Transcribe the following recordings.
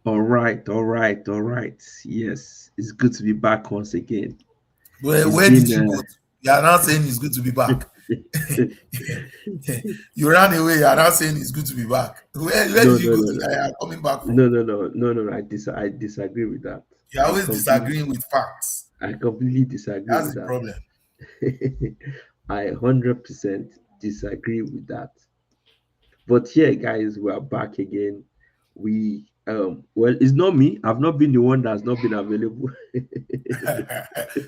All right, all right, all right. Yes, it's good to be back once again. It's Where did you been go to? You are now saying it's good to be back. You ran away. You are now saying it's good to be back. Where no, did you no, go no, to no, that you are coming back from? no. I disagree with that. You're I always completely, disagreeing with facts. I completely disagree That's with the that. problem. I 100% disagree with that. But yeah, guys, we are back again. Well, it's not me. I've not been the one that's not been available.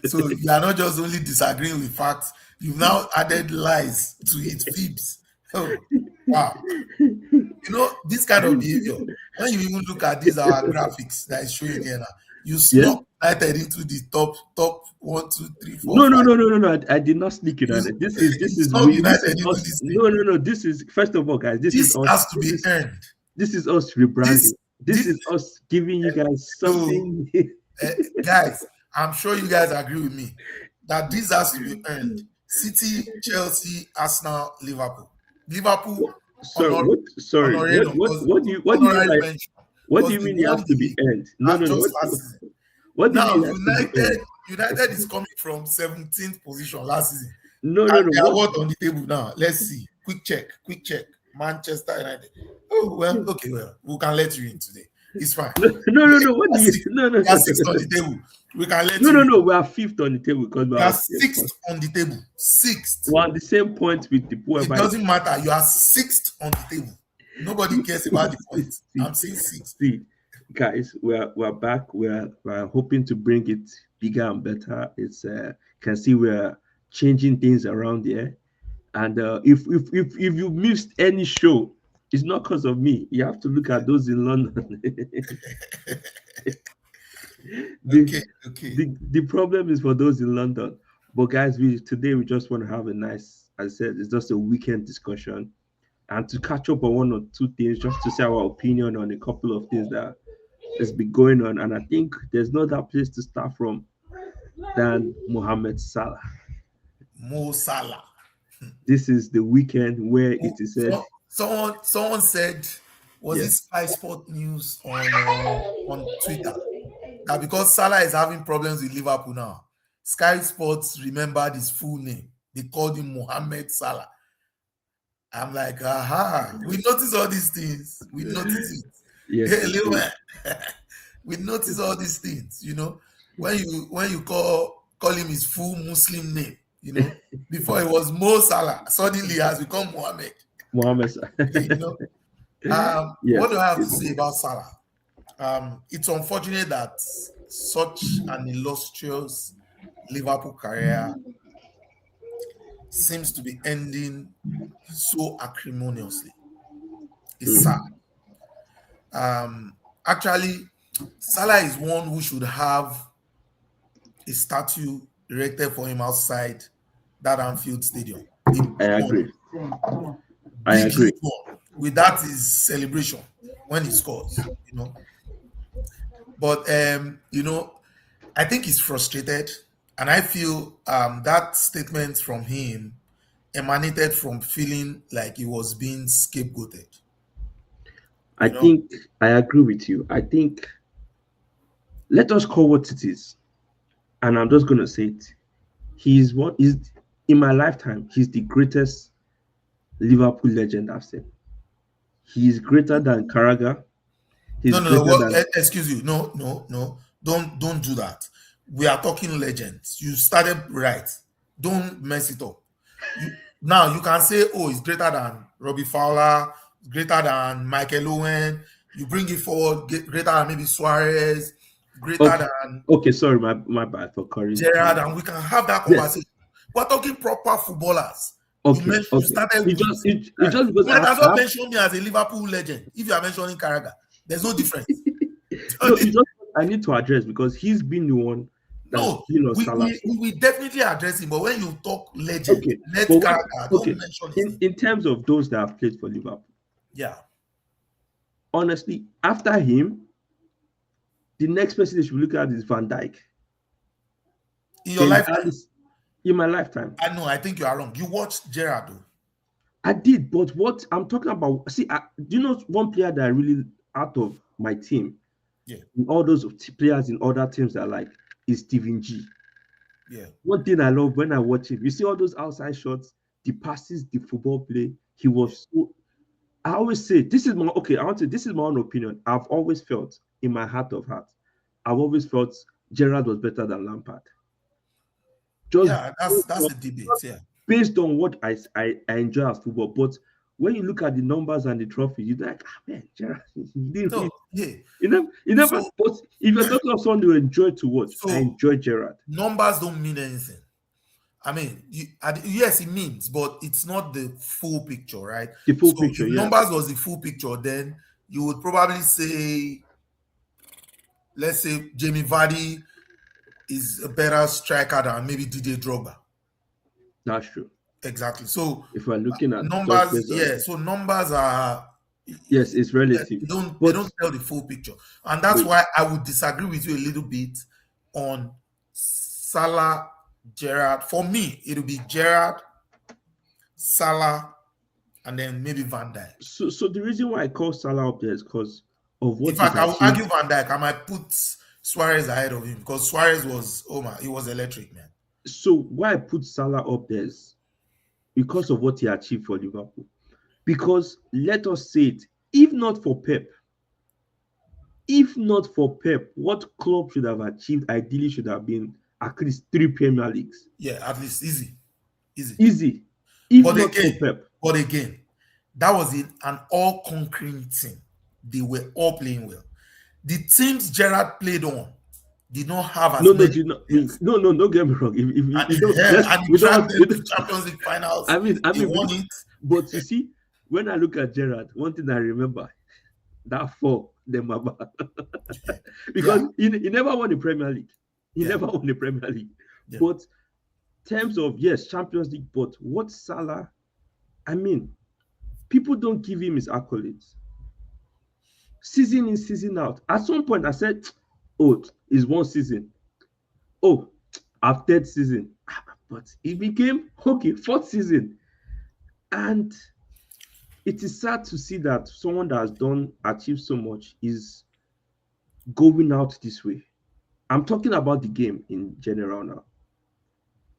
So you are not just only disagreeing with facts, you've now added lies to it, fibs. Oh, wow. This kind of behavior, when you even look at these our graphics that is showing here now, you Yeah. snuck United into the top one, two, three, four, No, no, five. no, no, no, no. I did not sneak it You, on it. This you is snuck we. This United is into us. this thing. No, no, no. This is first of all, guys. This is This us. has to be earned. This is us This, rebranding. This this, is us giving you guys so something. guys, I'm sure you guys agree with me that this has to be earned. City, Chelsea, Arsenal, Liverpool. Liverpool So honor, what? Sorry. honorarium because What do you mean honorary by mention what do because you they mean you won have to be the earned? No, no, no. just last season. What do you Now mean it has to be earned? United is coming from 17th position last season. No, no, And no. they are What? what on the table now? Let's see. Quick check. Quick check. Manchester United. Oh well, okay, well, we can let you in today. It's fine. No, no, We no, no. What are do you? six, No, no, we are no, sixth on the table. We can let no, you no, in. no. We are fifth on the table because we You are are on the same sixth point. on the table. Sixth. We're on the same point with the It whoever. doesn't matter. You are sixth on the table. Nobody cares about the points. See, I'm saying sixth. see, guys, we're back. We're hoping to bring it bigger and better. It's can see we're changing things around here. And if you missed any show, it's not because of me. You have to look at those in London. the, Okay, okay. the problem is for those in London. But guys, we just want to have a nice, as I said, it's just a weekend discussion and to catch up on one or two things, just to say our opinion on a couple of things that has been going on. And I think there's no other place to start from than Mohamed Salah. Mo Salah. This is the weekend where it is said, Someone said, was it yes, Sky Sport News on Twitter, that because Salah is having problems with Liverpool now, Sky Sports remembered his full name. They called him Mohamed Salah. I'm like, aha, we notice all these things. We notice it. yes, Hey, little indeed. man. We notice all these things, when you call him his full Muslim name, before it was Mo Salah, suddenly he has become Mohammed. Mohamed Salah. you know. What Yes, do I have to say about Salah? It's unfortunate that such an illustrious Liverpool career seems to be ending so acrimoniously. It's sad. Actually, Salah is one who should have a statue erected for him outside that Anfield Stadium. A big I one, agree. I big agree. huge one. With that is celebration when he scores. But I think he's frustrated, and I feel that statement from him emanated from feeling like he was being scapegoated. I You know, think I agree with you. I think let us call what it is. And I'm just gonna say it. He's what is in my lifetime, he's the greatest Liverpool legend I've seen. He's greater than Carragher. He's no, no, no. greater What? than Excuse you. No, no, no. Don't do that. We are talking legends. You started right. Don't mess it up. Now you can say, oh, it's greater than Robbie Fowler, greater than Michael Owen. You bring it forward, greater than maybe Suarez, greater okay. than Okay, sorry, my bad for Gerrard, correcting. and we can have that Yes. conversation. We're talking proper footballers. Okay, You okay. started It with just it right. just because You might as I well have mention me as a Liverpool legend if you are mentioning Carragher. There's no difference. no, it just I need to address because he's been the one that's No, been on we, Salah's we, side. we will definitely address him. But when you talk legend, Okay, let but what Carragher, don't okay mention his in name. in terms of those that have played for Liverpool, Yeah. honestly, after him, the next person they should look at is Van Dijk. In your Then lifetime, in my lifetime. I know, I think you are wrong. You watched Gerrard, though. I did, but what I'm talking about, see, do you know one player that I really out of my team? Yeah. in all those players in other teams that like is Steven G. Yeah. One thing I love when I watch him, you see all those outside shots, the passes, the football play. He Yeah. was so. I always say this is my okay. I want to. This is my own opinion. I've always felt in my heart of hearts, I've always felt Gerrard was better than Lampard. Just Yeah, that's a debate. Yeah. based on what I enjoy as football. But when you look at the numbers and the trophies, you're like, man, Gerrard, he didn't No, really, yeah. you never. So But if you're talking of someone you enjoy to watch, I so enjoy Gerrard. numbers don't mean anything. I mean, yes, it means, but it's not the full picture, right? The full So picture, if yeah. numbers was the full picture, then you would probably say, let's say Jamie Vardy is a better striker than maybe DJ Drogba. That's true. Exactly. So If we're looking at just numbers, based on yeah. So numbers are yes, it's relative. they But don't tell the full picture, and that's wait, why I would disagree with you a little bit on Salah, Gerrard. For me, it'll be Gerrard, Salah, and then maybe Van Dijk. so the reason why I call Salah up there is because of In what he's fact, I will achieved. argue Van Dijk. I might put Suarez ahead of him because Suarez was, oh my, he was electric, man. So why I put Salah up there is because of what he achieved for Liverpool. Because let us say it, if not for Pep, what club should have achieved ideally should have been at least 3 Premier Leagues. Yeah, at least easy. Easy. If But not again, for Pep. that was an all-conquering team. They were all playing well. The teams Gerrard played on did not have as many players. No, don't get me wrong. If you don't, And he dragged them to Champions League finals. I mean, He won it. But you see, when I look at Gerrard, one thing I remember that for them because he never won the Premier League. He never won the Premier League. Yeah. But terms of yes, Champions League, but what Salah, I mean, people don't give him his accolades. Season in, season out. At some point, I said, "Oh, it's one season. Oh, our third season." But it became okay, fourth season, and it is sad to see that someone that has achieved so much is going out this way. I'm talking about the game in general now.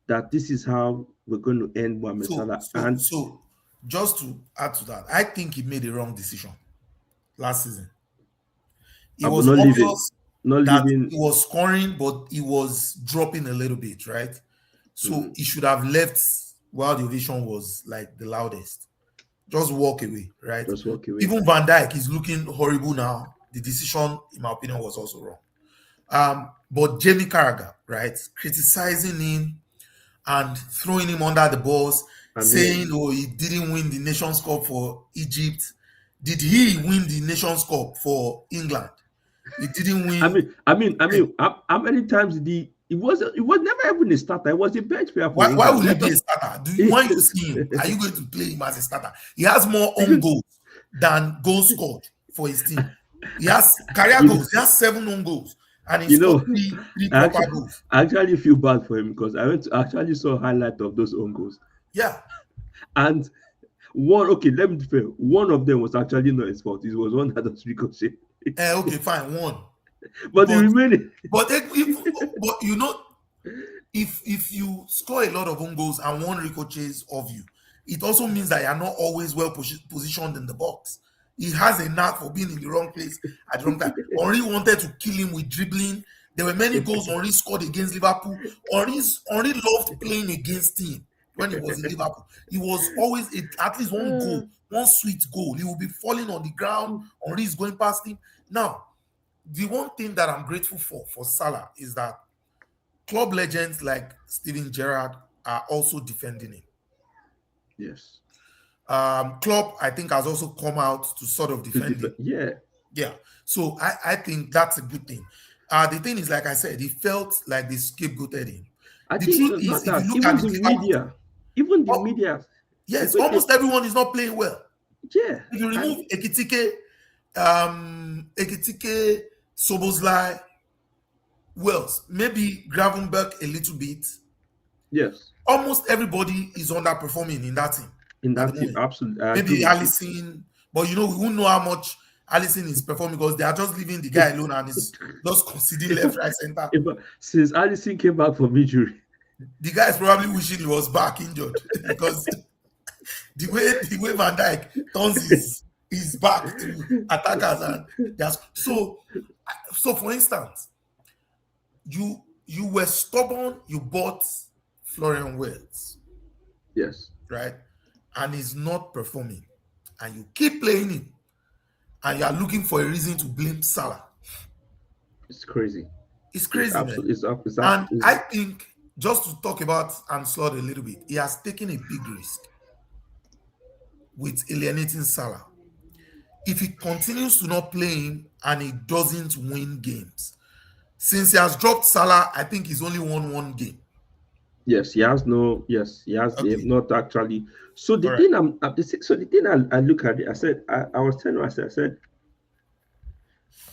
That this is how we're going to end Mohamed Salah. So, just to add to that, I think he made a wrong decision last season. It was obvious that he was scoring, but he was dropping a little bit, right? So he should have left while the ovation was like the loudest. Just walk away, right? Just walk away. Even Van Dijk is looking horrible now. The decision, in my opinion, was also wrong. But Jamie Carragher, right, criticizing him and throwing him under the bus, saying, "Oh, he didn't win the Nations Cup for Egypt." Did he win the Nations Cup for England? He didn't win. I mean, how many times did it was never even a starter. It was a bench player. Why would he be a starter? When you see him, are you going to play him as a starter? He has more own goals than goals scored for his team. He has career goals. He has 7 own goals. And he scored three proper goals. I actually feel bad for him because I actually saw a highlight of those own goals. Yeah. And let me be fair. One of them was actually not his fault. It was one that was ricocheted. Okay, fine, one. But the remaining. But you know, if you score a lot of own goals and one ricochets of you, it also means that you're not always well positioned in the box. He has a knack for being in the wrong place at the wrong time. Henry wanted to kill him with dribbling. There were many goals Henry scored against Liverpool. Henry loved playing against him when he was in Liverpool. He was always at least one goal, one sweet goal. He will be falling on the ground. Henry is going past him. Now, the one thing that I'm grateful for Salah is that club legends like Steven Gerrard are also defending him. Yes. Klopp, I think, has also come out to sort of defend him. Yeah. So I think that's a good thing. The thing is, like I said, he felt like they scapegoated him. The truth is, if you look at the media, yes, almost everyone is not playing well. Yeah. If you remove Ekitike, Szoboszlai, Wells, maybe Gravenberch a little bit. Yes. Almost everybody is underperforming in that team. Absolutely. Maybe Alisson, but we won't know how much Alisson is performing because they are just leaving the guy alone and is just conceding left, right, center. Since Alisson came back from injury, The guy is probably wishing he was back injured because the way Van Dijk turns his back to attackers and that's so for instance, you were stubborn, you bought Florian Wirtz, yes, right? And he's not performing. And you keep playing him and you are looking for a reason to blame Salah. it's crazy. It's It's crazy, man. absolutely, And I think just to talk about Anslot a little bit, he has taken a big risk with alienating Salah. If he continues to not play him and he doesn't win games, since he has dropped Salah, I think he's only won one game. yes, he has no. Yes, he has. They have Okay, not actually. So the all right. thing so the thing I look at it, I said, I was telling myself, I said,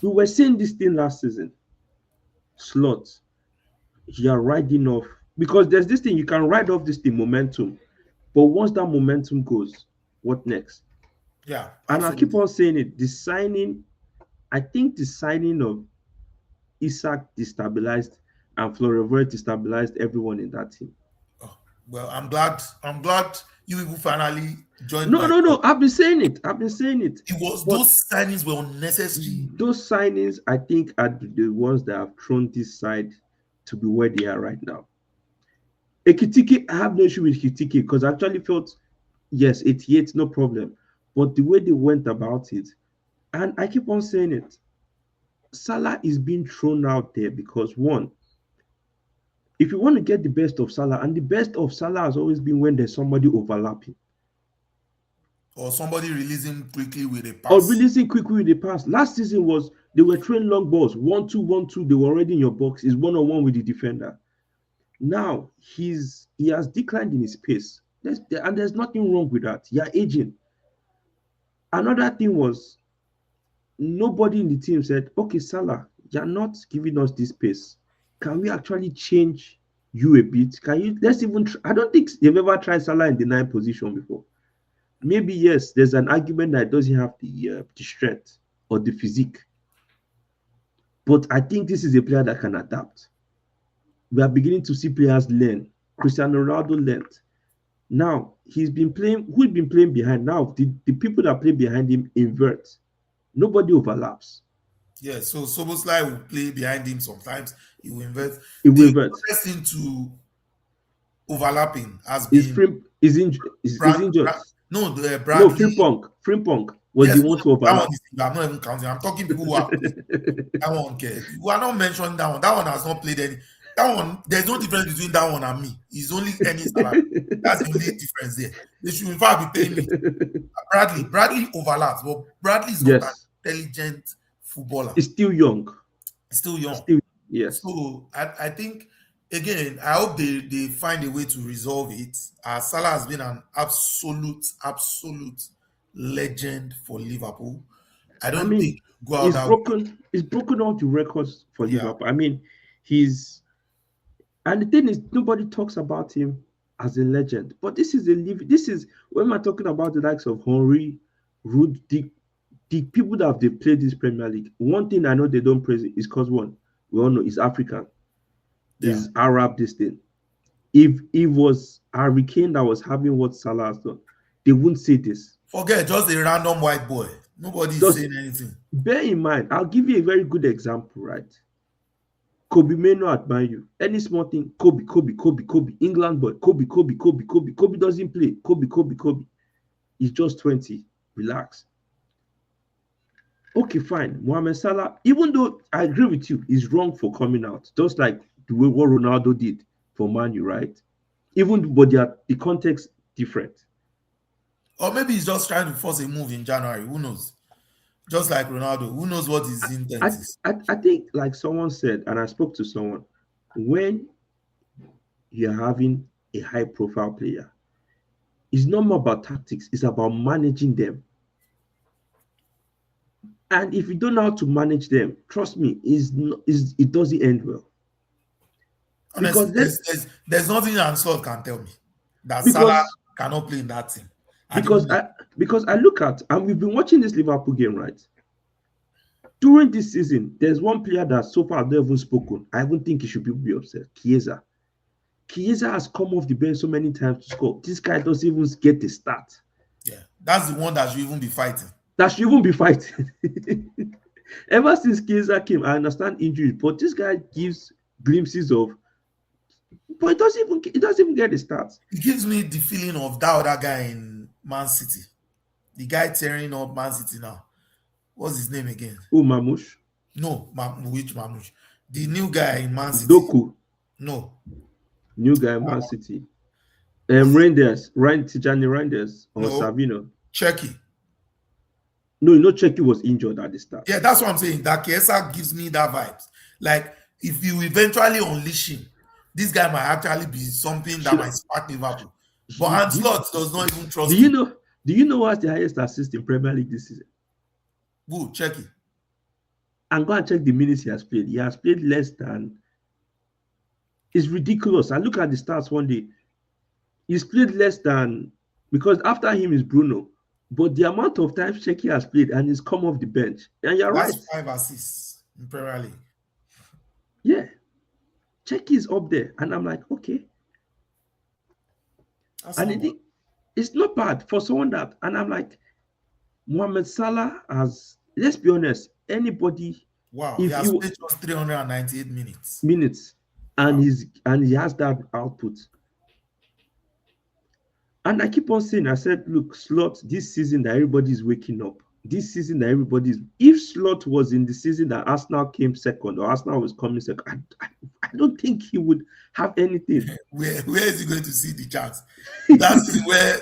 we were saying this thing last season. Slot, you are riding off because there's this thing you can ride off this thing momentum, but once that momentum goes, what next? Yeah, And I keep absolutely. on saying it. The signing, I think the signing of Isak destabilized and Florian destabilized everyone in that team. Oh, well, I'm glad you people finally joined No, my no, thought. no. I've been saying it. I've been saying it. It was But those signings were unnecessary. those signings, I think, are the ones that have thrown this side to be where they are right now. Ekitike, I have no issue with Ekitike because I actually felt, yes, 88, no problem. But the way they went about it, and I keep on saying it, Salah is being thrown out there because one, if you want to get the best of Salah, and the best of Salah has always been when there's somebody overlapping Or somebody releasing quickly with a or pass. releasing quickly with the pass. Last season was they were throwing long balls, 1-2, 1-2. They were already in your box. It's one-on-one with the defender. Now he has declined in his pace. And there's nothing wrong with that. You're aging. Another thing was nobody in the team said, okay, Salah, you're not giving us this pace. Can we actually change you a bit? Can you let's even I don't think they've ever tried Salah in the 9 position before. Maybe yes, there's an argument that doesn't have the strength or the physique. But I think this is a player that can adapt. We are beginning to see players learn. Cristiano Ronaldo learned. Now he's been playing. Who's been playing behind? Now the people that play behind him invert. Nobody overlaps. Yeah, so Soboslai will play behind him sometimes. He will invest. It will The invert. closest into overlapping has Is been Frim is injured? no, the No, Bradley. Frimpong was the Yes, one no, to that one overlap. is. I'm not even counting. I'm talking people who are playing. That one, okay. We are not mentioning that one. That one has not played any. That one, there's no difference between that one and me. He's only any salary. That's the only difference there. They should in fact be paying me. Bradley overlaps, but Bradley is not an Yes, intelligent footballer. he's still young. He's still young. Still yes. So I think again, I hope they find a way to resolve it. Salah has been an absolute legend for Liverpool. I I don't think mean, go out that way. he's broken all the records for Yeah. Liverpool. I mean, he's and the thing is nobody talks about him as a legend. But this is when we're talking about the likes of Henry, Rude, the people that have they played this Premier League. One thing I know they don't praise it is because one, we all know he's African, Yeah. is Arab this thing. If it was Harry Kane that was having what Salah has done, they wouldn't say this. Forget just a random white boy. Nobody's Just saying anything. bear in mind, I'll give you a very good example, right? Kobe may not admire you. Any small thing, Kobe, England boy, Kobe doesn't play. Kobe. He's just 20. Relax. Okay, fine. Mohamed Salah, even though I agree with you, he's wrong for coming out, just like the way what Ronaldo did for Man U, right? Even but the context different. Or maybe he's just trying to force a move in January. Who knows? Just like Ronaldo. Who knows what his intent I, is? I think like someone said, and I spoke to someone, when you're having a high profile player, it's not more about tactics, it's about managing them. And if you don't know how to manage them, trust me, it doesn't end well. Honestly, Because there's nothing Anslot can tell me that Salah because cannot play in that team at the because moment. I because I look at and we've been watching this Liverpool game, right? During this season, there's one player that so far I've never even spoken. I even think he should be upset. Chiesa. Chiesa has come off the bench so many times to score. This guy doesn't even get the start. Yeah, that's the one that should even be fighting. That should even be fighting. Ever since Chiesa came, I understand injuries, but this guy gives glimpses of. But it doesn't even get the start. It gives me the feeling of that other guy in Man City, the guy tearing up Man City now. What's his name again? Oh, Mamush, No, which Mamush? The new guy in Man City. Doku, No, new guy, Man City. was it? Tijani Reinders or No, Savino. Cherky. No, Cheki was injured at the start. Yeah, that's what I'm saying. That Chiesa gives me that vibes. Like, if you eventually unleash him, this guy might actually be something that Should, might spark Liverpool. But Hans Slot does not even trust do you him. know? Do you know what's the highest assist in Premier League this season? Who? Cherky. And go and check the minutes he has played. He has played less than. It's ridiculous. I look at the stats one day. He's played less than because after him is Bruno. But the amount of times Cheki has played and he's come off the bench. And you're right. That's 5 assists in Premier League. Yeah. Cheki is up there. And I'm like, okay. That's And it's not bad for someone that. And I'm like, Mohamed Salah has, let's be honest, anybody, wow. He if has you played just 398 minutes. minutes and Wow. he has that output. And I keep on saying, I said, look, Slot, this season that everybody's waking up. This season that everybody's, if Slot was in the season that Arsenal came second or Arsenal was coming second, I don't think he would have anything. Where is he going to see the chance? That's where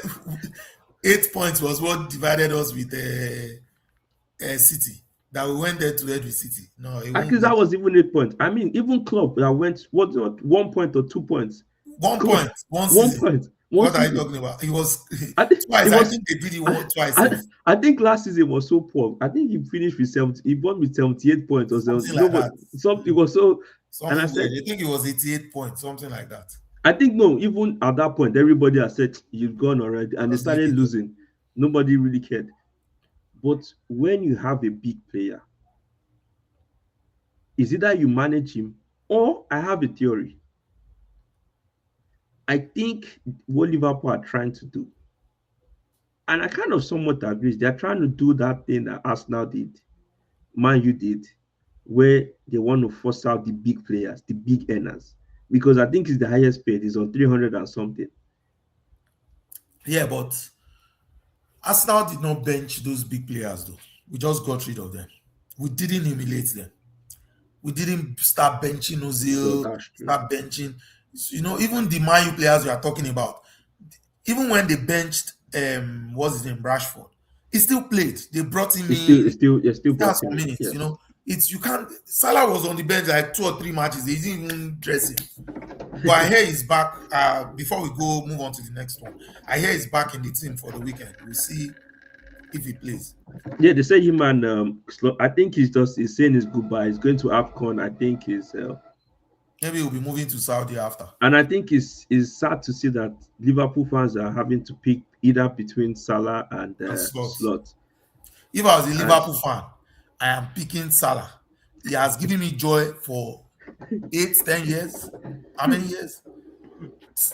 8 points was what divided us with City. That we went there to head with City. No, it I won't think go that there. was even 8 points. I mean, even Club that went what 1 point or 2 points. 1 point, one 1 season. point, one What are you season. talking about? It was I think it twice. I was. think they did it twice. I, I think last season was so poor. I think he finished with 70. He won with 78 points or so. Something No, like but that. something was so. And I Something said, weird. I think it was 88 points, something like that. I think no. Even at that point, everybody has said you've gone already, and they Just leave started it. losing. Nobody really cared. But when you have a big player, is either you manage him or I have a theory. I think what Liverpool are trying to do, and I kind of somewhat agree, they're trying to do that thing that Arsenal did, Man U did, where they want to force out the big players, the big earners, because I think it's the highest paid. It's on 300 and something. Yeah, but Arsenal did not bench those big players though. We just got rid of them. We didn't humiliate them. We didn't start benching Well, Ozil, that's true. start benching. Even the Man U players we are talking about, even when they benched what's his name, Rashford, he still played. They brought him in. They still He has brought some him in. minutes, Yes. It's you can't Salah was on the bench like 2 or 3 matches, they didn't even dress him. But I hear he's back. Before we go move on to the next one, I hear he's back in the team for the weekend. We'll see if he plays. Yeah, they say him and I think he's saying his goodbye. He's going to AFCON. I think he's Maybe he'll be moving to Saudi after. and I think it's sad to see that Liverpool fans are having to pick either between Salah and And slots. Slot. If I was a And Liverpool fan, I am picking Salah. He has given me joy for 8, 10 years. How many years?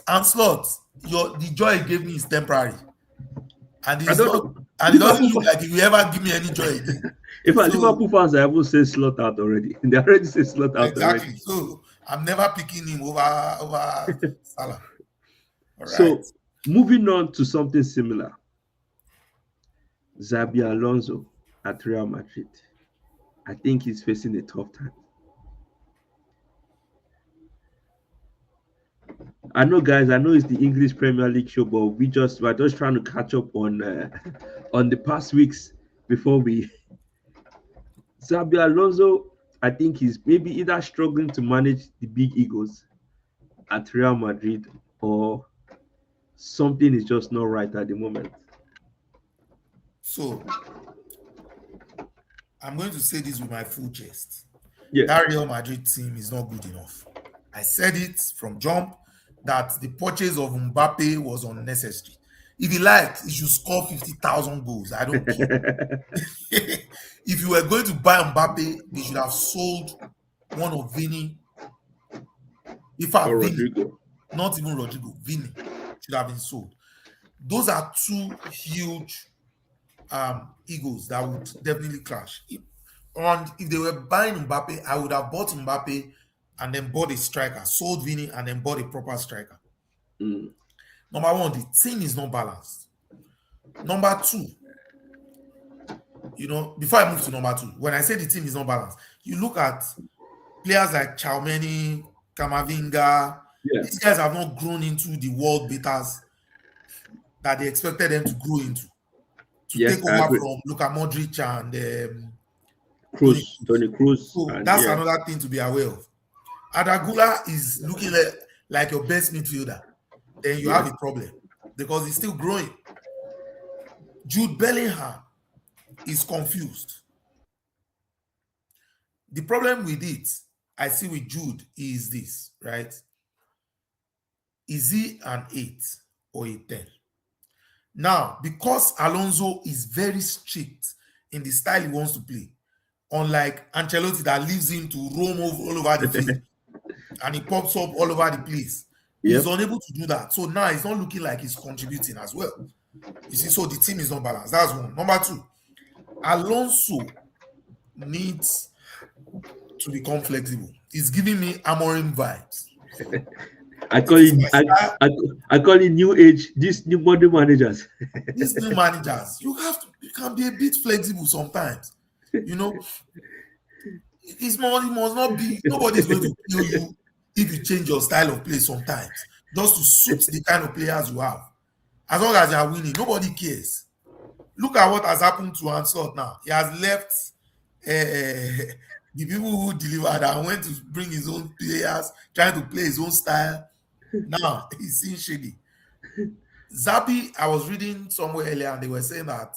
And slots, the joy he gave me is temporary. And I it's don't not, know. and it doesn't look like he will ever give me any joy again. In fact, So Liverpool fans are even saying Slot out already. They already say Slot out already. exactly. So I'm never picking him over Salah. All right. So moving on to something similar. Xabi Alonso at Real Madrid. I think he's facing a tough time. I know, guys. I know it's the English Premier League show, but we're just trying to catch up on on the past weeks before we. Xabi Alonso, I think he's maybe either struggling to manage the big egos at Real Madrid, or something is just not right at the moment. So I'm going to say this with my full chest. Yeah, That Real Madrid team is not good enough. I said it from jump that the purchase of Mbappe was unnecessary. If he likes, he should score 50,000 goals. I don't care. If you were going to buy Mbappe, they should have sold one of Vini. In or fact, Vini, Rodrigo. not even Rodrigo, Vini should have been sold. Those are two huge egos that would definitely clash. And if they were buying Mbappe, I would have bought Mbappe and then bought a striker, sold Vini and then bought a proper striker. Mm. Number one, the team is not balanced. Number two, before I move to number two, when I say the team is not balanced, you look at players like Chalmeni, Kamavinga. Yeah. These guys have not grown into the world beaters that they expected them to grow into, to Yes, take I over agree. from Luka Modric and Tony Cruz, Kroos. Tony Cruz, So and that's yeah, another thing to be aware of. Adagula is looking like your best midfielder. Then you yeah. have a problem because he's still growing. Jude Bellingham is confused. The problem with it, I see with Jude is this, right? Is he an 8 or a 10? Now, because Alonso is very strict in the style he wants to play, unlike Ancelotti that leaves him to roam all over the field and he pops up all over the place, he's Yep. unable to do that. So now it's not looking like he's contributing as well. You see, so the team is not balanced. That's one. Number two, Alonso needs to become flexible. It's giving me Amorim vibes. I It call is it my style. I call it new age, these new modern managers. These new managers, you can be a bit flexible sometimes. You know, it must not be, nobody's going to kill you if you change your style of play sometimes, just to suit the kind of players you have. As long as you are winning, nobody cares. Look at what has happened to Ansel now. He has left the people who delivered and went to bring his own players, trying to play his own style. Now he's seeing shady. Xabi, I was reading somewhere earlier and they were saying that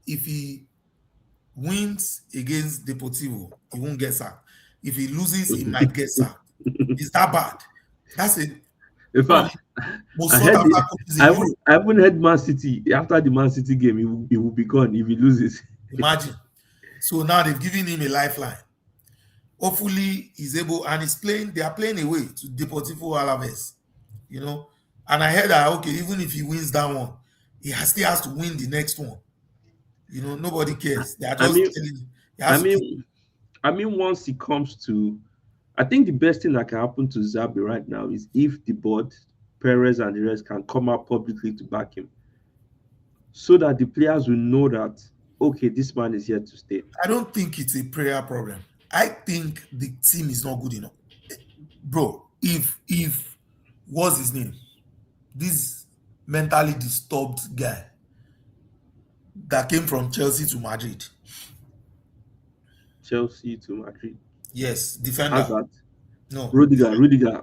if he wins against Deportivo, he won't get sacked. If he loses, he might get sacked. Is that bad? That's it. In One of fact, the most I sought heard after the, coaches in Europe. I haven't heard Man City after the Man City game. He will be gone if he loses. Imagine. So now they've given him a lifeline. Hopefully he's able, and he's playing. They are playing away to Deportivo Alaves. And I heard that okay, even if he wins that one, still has to win the next one. Nobody cares. They are I just mean, telling him he I has to keep. mean, I mean, once it comes to, I think the best thing that can happen to Zabi right now is if the board, Perez, and the rest can come out publicly to back him, so that the players will know that okay, this man is here to stay. I don't think it's a prayer problem. I think the team is not good enough, bro. If what's his name? This mentally disturbed guy that came from Chelsea to Madrid. Chelsea to Madrid. Yes, defender. Hazard, No, Rudiger,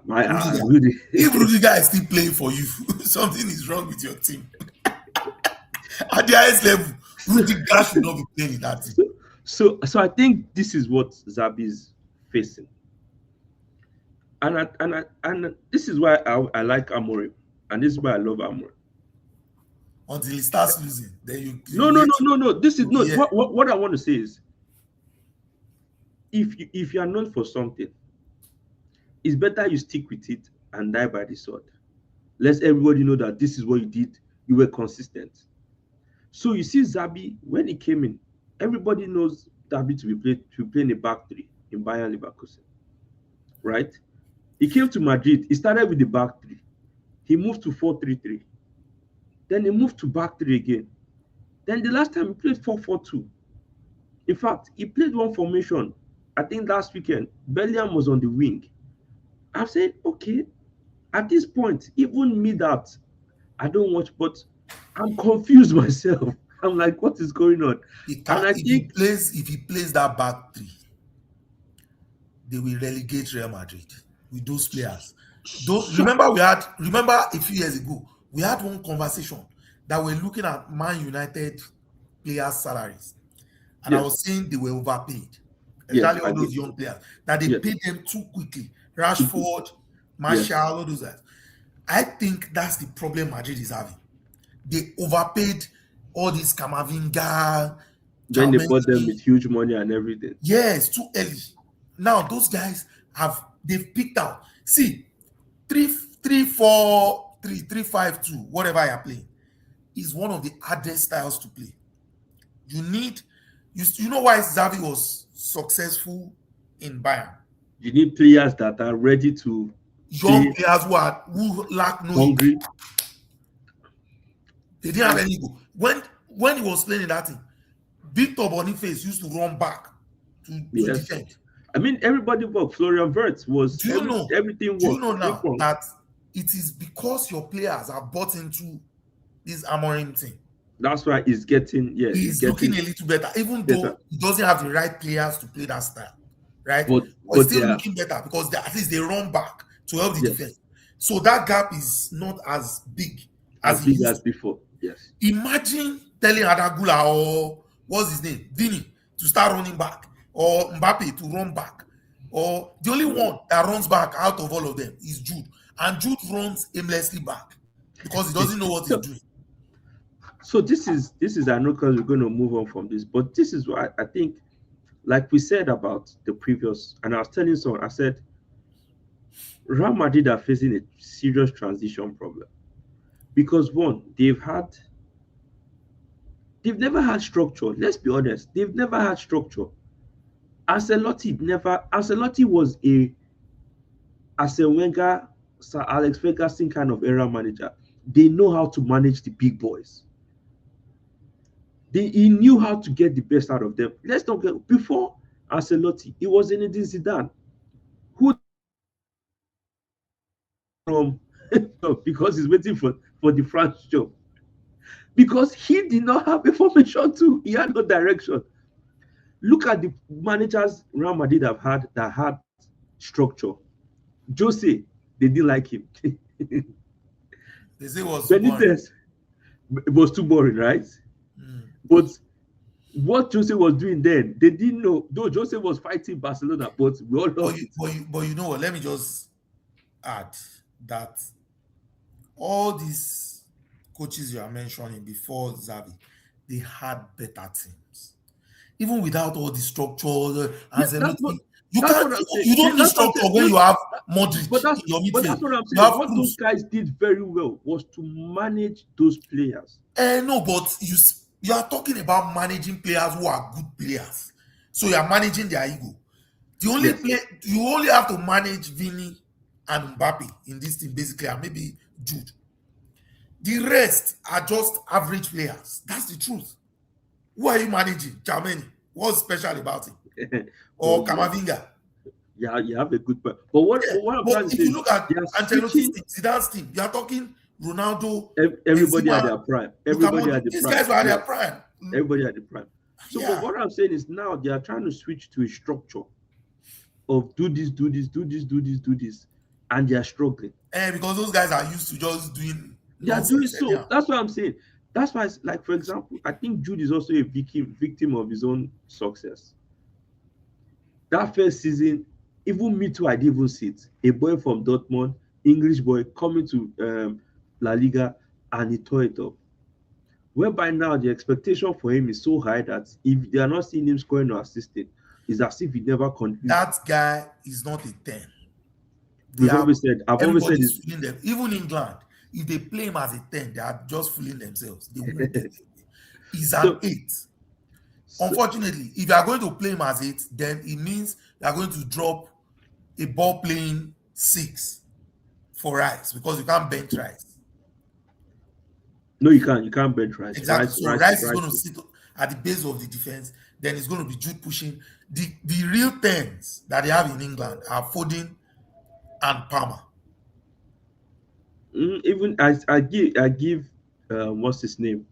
my Rudiger. Rudiger. If Rudiger is still playing for you, something is wrong with your team. At the highest level, Rudiger should not be playing in that team. So I think this is what Zabi is facing, and this is why I like Amorim, and this is why I love Amorim. Until he starts losing, then you No, no, wait. no, no, no. This is no. Yeah, What I want to say is, if you are known for something, it's better you stick with it and die by the sword. Let everybody know that this is what you did. You were consistent. So you see Zabi when he came in, everybody knows Zabi to play in the back three in Bayern Leverkusen, right? He came to Madrid. He started with the back three. He moved to 4-3-3. Then he moved to back three again. Then the last time he played 4-4-2. In fact, he played one formation. I think last weekend, Bellingham was on the wing. I've said, okay, at this point, even me that I don't watch, but I'm confused myself. I'm like, what is going on? he And can I if he think plays that back three, they will relegate Real Madrid with those players. Don't so, remember a few years ago we had one conversation that we're looking at Man United players' salaries, and I yes, was saying they were overpaid, yes, especially I all did. those young players that they Yes, paid them too quickly. Rashford, Martial, yes. all those guys. I think that's the problem Madrid is having. they overpaid all these Kamavinga, Then they bought them Germany. with huge money and everything. Yes, too early. Now those guys they've picked out. See, 3-4-3, 3-5-2, whatever you're playing, is one of the hardest styles to play. You need you know why Xavi was successful in Bayern. You need players that are ready to Young play players who lack no ego. hungry. They didn't have any ego. When he was playing in that team, Victor Boniface used to run back to Yes. defend. I mean, everybody worked. Florian Wirtz was everything Do you worked. know now that it is because your players are bought into this Amorim thing? That's why he's getting He's looking a little better, even though he doesn't have the right players to play that style, right? But he's still looking better because at least they run back to help the defense. So that gap is not as big as before. Yes. Imagine telling Adagula or what's his name, Vini, to start running back, or Mbappe to run back, or the only one that runs back out of all of them is Jude, and Jude runs aimlessly back because he doesn't know what he's doing. So this is I know because we're going to move on from this, but this is what I think, like we said about the previous, and I was telling someone, I said Real Madrid are facing a serious transition problem because one, they've never had structure. Let's be honest, they've never had structure. Ancelotti was a Arsene Wenger, Sir Alex Ferguson kind of era manager. They know how to manage the big boys. He knew how to get the best out of them. Let's not get before Ancelotti, it was Zinedine Zidane who because he's waiting for the French job. Because he did not have a formation too. He had no direction. Look at the managers Real Madrid have had that had structure. Jose, they didn't like him. They say was Benitez, it was too boring, right? But what Jose was doing then, they didn't know. Though Jose was fighting Barcelona, but we all lost. But you know what? Let me just add that all these coaches you are mentioning before Xavi, they had better teams. Even without all the structure, you don't need structure when you have Modric in your midfield. But that's what I'm saying. What those guys did very well was to manage those players. No, but you are talking about managing players who are good players. So you are managing their ego. The only you only have to manage Vini and Mbappe in this team, basically, and maybe Jude. The rest are just average players. That's the truth. Who are you managing? Germany. What's special about it? Or Kamavinga? Yeah, you have a good point. But what I'm trying to say, if you look at Ancelotti's team, Zidane's team, you are talking Ronaldo. Everybody at their prime. These guys were at their prime. Everybody at the prime. So but what I'm saying is now they are trying to switch to a structure of do this, and they are struggling. Because those guys are used to just doing. They are doing so. Yeah. That's what I'm saying. That's why, like, for example, I think Jude is also a victim of his own success. That first season, even me too, I didn't even see it. A boy from Dortmund, English boy, coming to La Liga, and he tore it up. Whereby now the expectation for him is so high that if they are not seeing him scoring or assisting, it's as if he never continued. That guy is not a 10. I've always said this. Even England, if they play him as a 10, they are just fooling themselves. They won't He's an 8. Unfortunately, if you are going to play him as 8, then it means you are going to drop a ball playing 6 for Rice because you can't bench Rice. No, you can't. You can't bench Rice. Exactly. Rice is going to sit at the base of the defense. Then it's going to be Jude pushing. The real 10s that they have in England are Foden and Palmer. Even I give what's his name?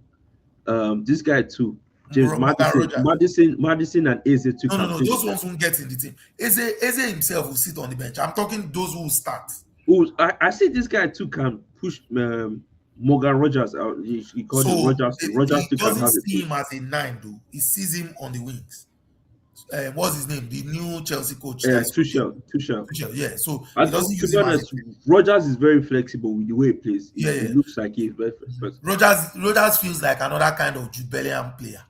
This guy too. James Madison and Eze too. No. Those ones won't get in the team. Eze himself will sit on the bench. I'm talking those who will start. I see this guy too can push Morgan Rogers out. He called him Rogers. Rogers he doesn't see him as a 9 though. He sees him on the wings. what's his name? The new Chelsea coach that is coming. Tuchel. Tuchel, yeah. So he And doesn't to use be him as a honest, Rogers is very flexible with the way he plays. yeah, It yeah. looks like he's very flexible. Rogers feels like another kind of Jude Bellingham player,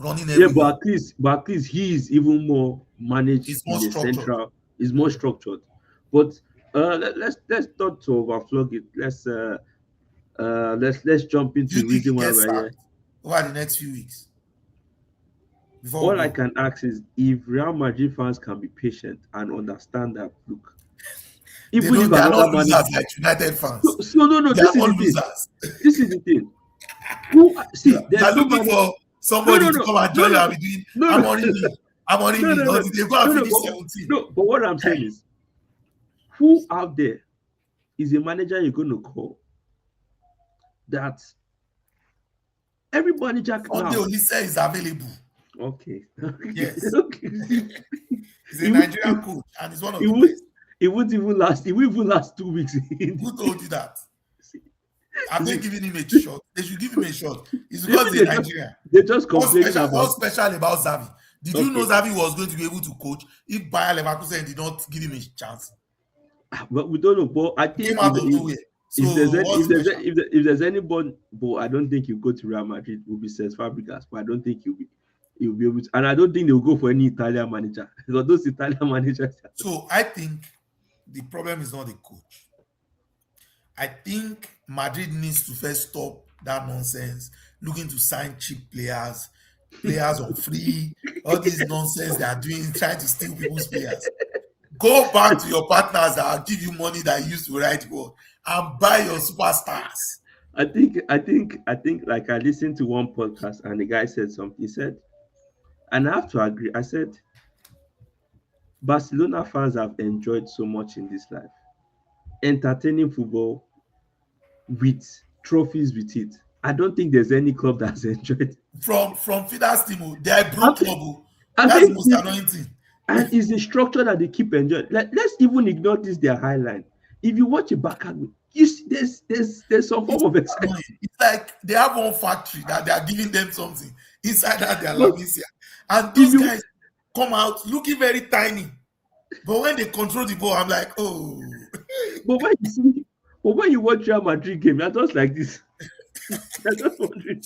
running Yeah, everywhere. but at least he is even more managed He's in more the structured. central. Is more structured. But let's not to overflog it. Let's jump Do into you the think he reason why gets we're here. sacked over the next few weeks before we All I go? can ask is if Real Madrid fans can be patient and understand that look, They even if don't. They are another not manager. losers like United fans. So no. They are This is not the thing. losers. This is the thing. Who You see? are There's no looking manager. for No, somebody no, to no, come and no, join you no, and be doing no, no, Amorim me, Amorim no, me no, no, until they go and no, no. finish 17. No, but what I'm saying is, who out there is a manager you're going to call that every manager Sunday now? Olise is available. Okay, Yes, okay. See, he's a he would, Nigerian coach and he's one he of the would, best. he won't even last. He won't even last 2 weeks in Who the told you team. that? See, Have they see, given him a shot? They should give him a shot. It's because even he's a Nigerian. they're just complaining What's about. special about Xavi? Did you know Okay, Xavi was going to be able to coach if Bayer Leverkusen did not give him a chance? but we don't know. But I He came think out of nowhere. So if there's any, what's special? if there's anyone, but I don't think he'll go to Real Madrid. Will be Cesc Fabregas, but I don't think he'll be able to, and I don't think they'll go for any Italian manager because those Italian managers. So I think the problem is not the coach. I think Madrid needs to first stop that nonsense, looking to sign cheap players on free, all this nonsense they are doing, trying to steal people's players. Go back to your partners that will give you money that you used to write work and buy your superstars. I think. Like I listened to one podcast and the guy said something. He said, and I have to agree. I said, Barcelona fans have enjoyed so much in this life, entertaining football with trophies with it. I don't think there's any club that's enjoyed. From Fidas team, they are I broke think, club. I That's the think most this, annoying thing. and it's the structure that they keep enjoying. Like, let's even ignore this their highline. If you watch a back you see there's some form It's of excitement. annoying. It's like they have one factory that they are giving them something inside that their But lamisia. And if those you guys come out looking very tiny. But when they control the ball, I'm like, oh. but when you see but when you watch Real Madrid game, you're just like this. You're just wondering.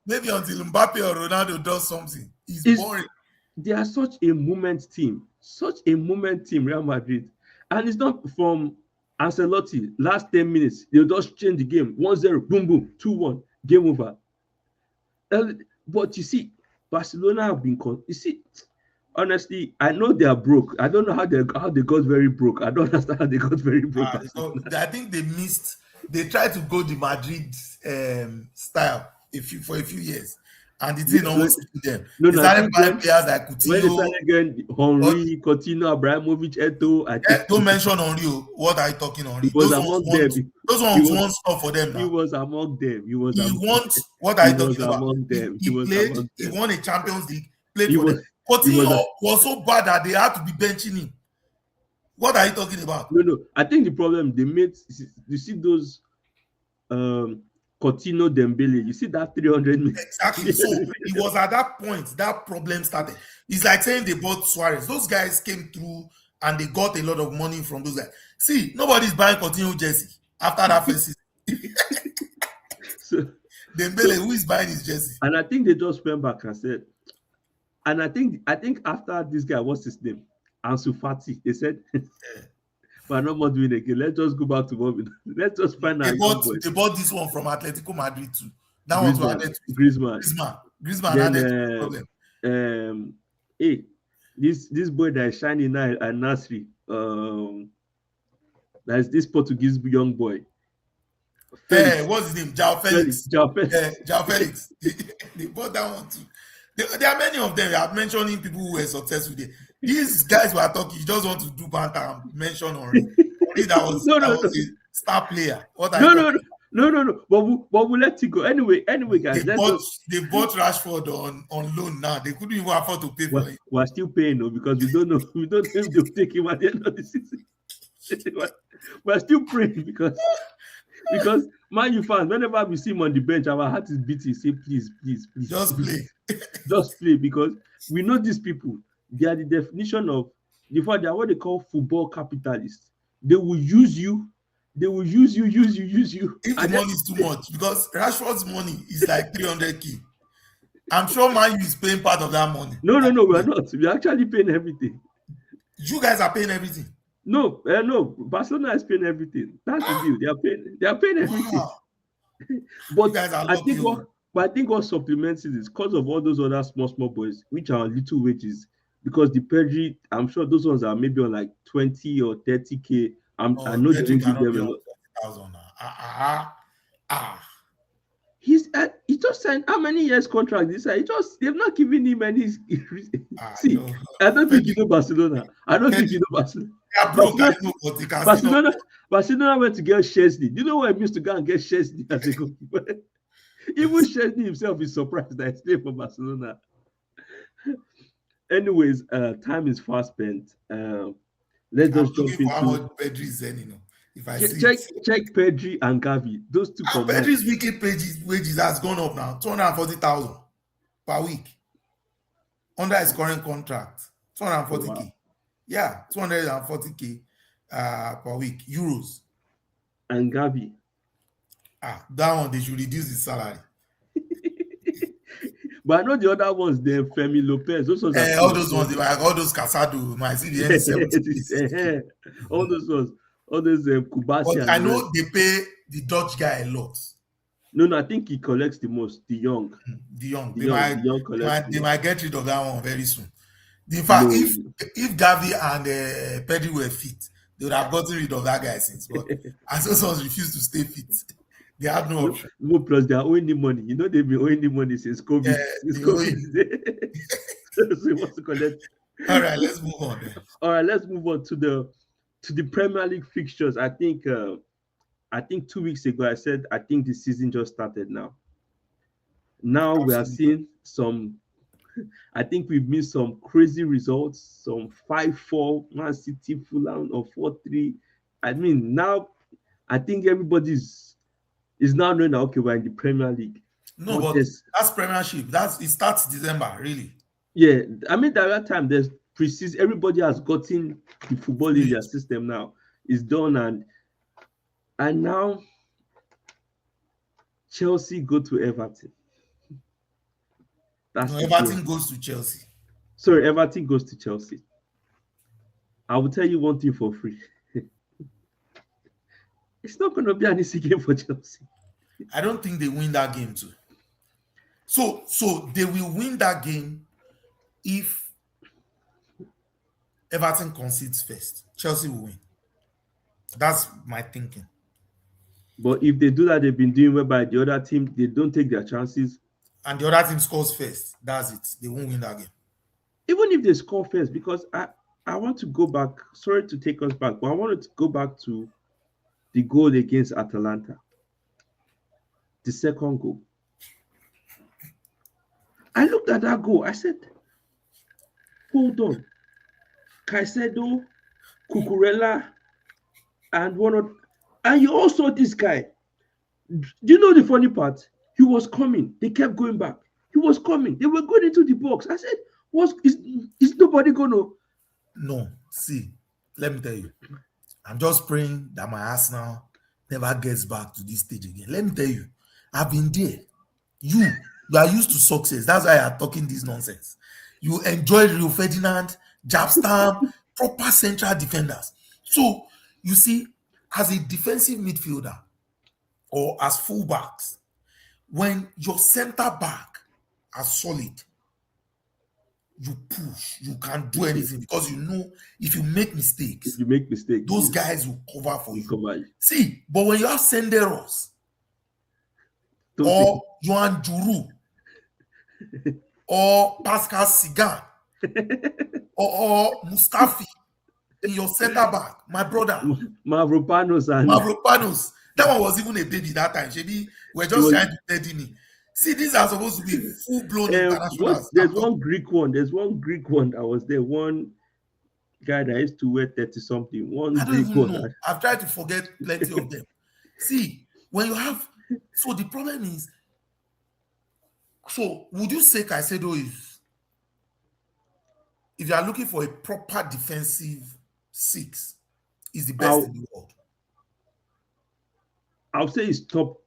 Maybe until Mbappe or Ronaldo does something. It's Is boring. they are such a moment team, Real Madrid. And it's not from Ancelotti, last 10 minutes, they'll just change the game. 1-0, boom, boom, 2-1, game over. But you see, Barcelona have been you see, honestly, I know they are broke. I don't know how they got very broke. I don't understand how they got very broke. I think they missed. They tried to go the Madrid style for a few years, and it didn't almost suit them. No, They no, I started think buying players like when they Coutinho. started getting Henry, Coutinho, Abramovich, Eto, I think Don't mention Henry. What are you talking Henry? he was among them. Those He ones was want stuff for them he now. was among them. He wants what are He you was talking about? among them. He He was played. among He them. won a Champions League. Played He for them. was he was Coutinho was so bad that they had to be benching him. What are you talking about? no. I think the problem they made. You see those Coutinho, Dembele. You see that 300 million. Exactly. So it was at that point that problem started. It's like saying they bought Suarez. Those guys came through and they got a lot of money from those guys. See, nobody's buying Coutinho jersey after that first season. So, Dembele, who is buying his jersey? and I think they just went back and said, and I think after this guy, what's his name? Ansu Fati, they said, we're not more doing it again. Let's just go back to what we do. Let's just find our young boys. They bought this one from Atletico Madrid too. That one was added to Griezmann added to the problem. Hey, this boy that is shining now at Nasri, that's this Portuguese young boy. Hey, what's his name? João Felix. João Felix. They bought that one too. There are many of them. We are mentioning people who were successful there. These guys were talking. You just want to do banter and mention Henry. That was a star player. No. But we'll let it go. Anyway, guys. They bought Rashford on loan now. They couldn't even afford to pay for it. We're still paying though because we don't know if they'll take him at the end of the season. We're still praying because Because Man U fans, whenever we see him on the bench, our heart is beating. Say, please, please, please, Just play. please, just play. Because we know these people, they are the definition of, in fact, they are what they call football capitalists. They will use you, they will use you. If the And then money is too much, because Rashford's money is like 300k. I'm sure Man U is paying part of that money. no, no, no, we are not. We are actually paying everything. You guys are paying everything. No, no, Barcelona is paying everything. That's the deal. They are paying everything. Wow. But You guys are I lucky. think what supplements it is because of all those other small boys, which are on little wages. Because the Pedri, I'm sure those ones are maybe on like 20 or 30k. I No, know they Pedro don't give cannot them be a on lot. 20,000 now. He just signed how many years contract this year? They've not given him any. See, No. I don't think you Pedro, know Barcelona. I don't think Pedro, you know Barcelona. they are broke, I know, but they can still not. Barcelona went to get Chesney. Do you know what it means to go and get Chesney as a goalkeeper? Even Chesney himself is surprised that he's playing for Barcelona. Anyways, time is fast spent. Let's I'm just jump looking for how much into Pedro is earning. If I see check it. check Pedri and Gavi. Those two And combined. Pedro's weekly wages has gone up now, 240,000 per week. Under his current contract, Oh, 240k. wow. Yeah, 240k per week, euros. And Gavi. That one, they should reduce his salary. But I know the other ones, then Femi Lopez. Those ones are All those ones, like all those Casado, my CBN 70. all those ones, all those Kubasi But and I the rest. know they pay the Dutch guy a lot. No, I think he collects the most. The young, The young, the young collects the they most. might get rid of that one very soon. In fact, No, if Gavi and Pedri were fit, they would have gotten rid of that guy since. But as those ones refuse to stay fit, they have no option. no, plus they are owing the money. You know they've been owing the money since COVID. Yeah, Since they COVID. So he wants to collect. All right, let's move on then. All right, let's move on to the Premier League fixtures. I think 2 weeks ago I said I think the season just started now. Now we are Absolutely. seeing some. I think we've missed some crazy results. Some 5-4 Man City, Fulham, or 4-3. I mean, now I think everybody's is now knowing that okay, we're in the Premier League. No, but that's Premiership. It starts December, really. Yeah, I mean, at that time there's preseason. Everybody has gotten the football in their system now. It's done, and now Chelsea go to Everton. No, Everton goes to Chelsea. Sorry, Everton goes to Chelsea. I will tell you one thing for free. It's not going to be an easy game for Chelsea. I don't think they win that game too. So they will win that game if Everton concedes first. Chelsea will win. That's my thinking. But if they do that, they've been doing whereby the other team, they don't take their chances. And the other team scores first. That's it. They won't win that game. Even if they score first, because I want to go back. Sorry to take us back, but I wanted to go back to the goal against Atalanta. The second goal. I looked at that goal. I said, hold on. Caicedo, Cucurella, and one of, and you also this guy. Do you know the funny part? He was coming. They kept going back. He was coming. They were going into the box. I said, is nobody gonna? No, see, let me tell you. I'm just praying that my Arsenal never gets back to this stage again. Let me tell you, I've been there. You are used to success. That's why you're talking this nonsense. You enjoy Rio Ferdinand, Jabstam, proper central defenders. So, you see, as a defensive midfielder or as fullbacks, when your center back are solid, you push, you can't do anything because you know if you make mistakes, those guys will cover for you. See, but when you have Senderos or Johan Juru or Pascal Sigan or Mustafi in your center back, my brother, Mavropanos, that one was even a baby that time. Shebi, we're just trying to tell me. See, these are supposed to be full-blown internationals. There's one Greek one that was there. One guy that used to wear 30-something. I don't even know. I've tried to forget plenty of them. See, when you have, so the problem is, so would you say Caicedo is, if you are looking for a proper defensive six, is the best in I'll the world? I'll say it's top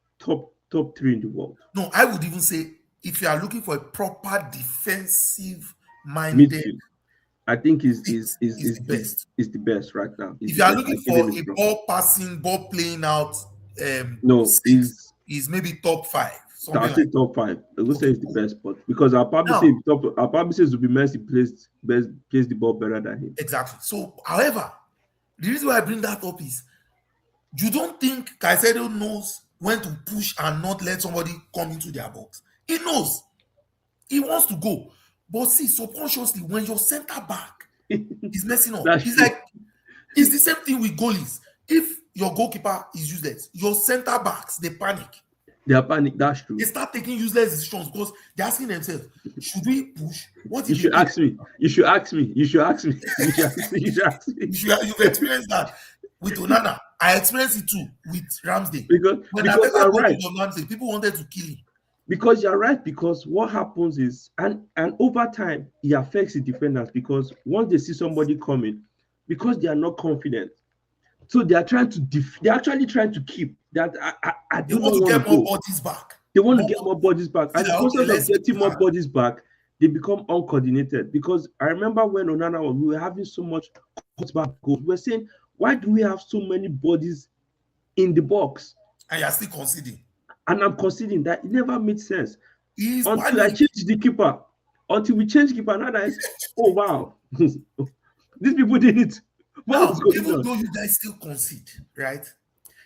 three in the world. No, I would even say if you are looking for a proper defensive minded Midfield, I think six, is the best. is the best right now. Is If the you are best. I looking give him for his a drum. ball passing, ball playing out No, six, is maybe top five, something I'll like say top five. I will that. say Okay, it's the cool. best, but because Now, I'll probably say Zubi plays the ball better than him. exactly. So, however, the reason why I bring that up is you don't think Caicedo knows when to push and not let somebody come into their box. He knows. He wants to go. But see, subconsciously, when your center back is messing up, That's it's true. like it's the same thing with goalies. If your goalkeeper is useless, your center backs they panic. They are panic. That's They true. start taking useless decisions because they're asking themselves, should we push? What You if he should takes? ask me. You should ask me. You should ask me. You should ask me. You should ask me. You've experienced that with Onana. I experienced it too with Ramsdale. When Because Arteta you're got right. rid of Ramsdale, people wanted to kill him. Because you're right. Because what happens is, and over time, it affects the defenders because once they see somebody coming, because they are not confident, so they are trying to they're actually trying to keep that. I They do want not to want to get more go. bodies back. They want to More get more bodies back. see And the that okay, process of let's keep getting him more back. bodies back, they become uncoordinated. Because I remember when Onana was, we were having so much back goals. We were saying, why do we have so many bodies in the box? And you're still conceding. And I'm considering that it never made sense He's until I panic. changed the keeper. Until we changed keeper, now that is, oh wow, these people did it. What was Now, going even on? though you guys still concede, right? It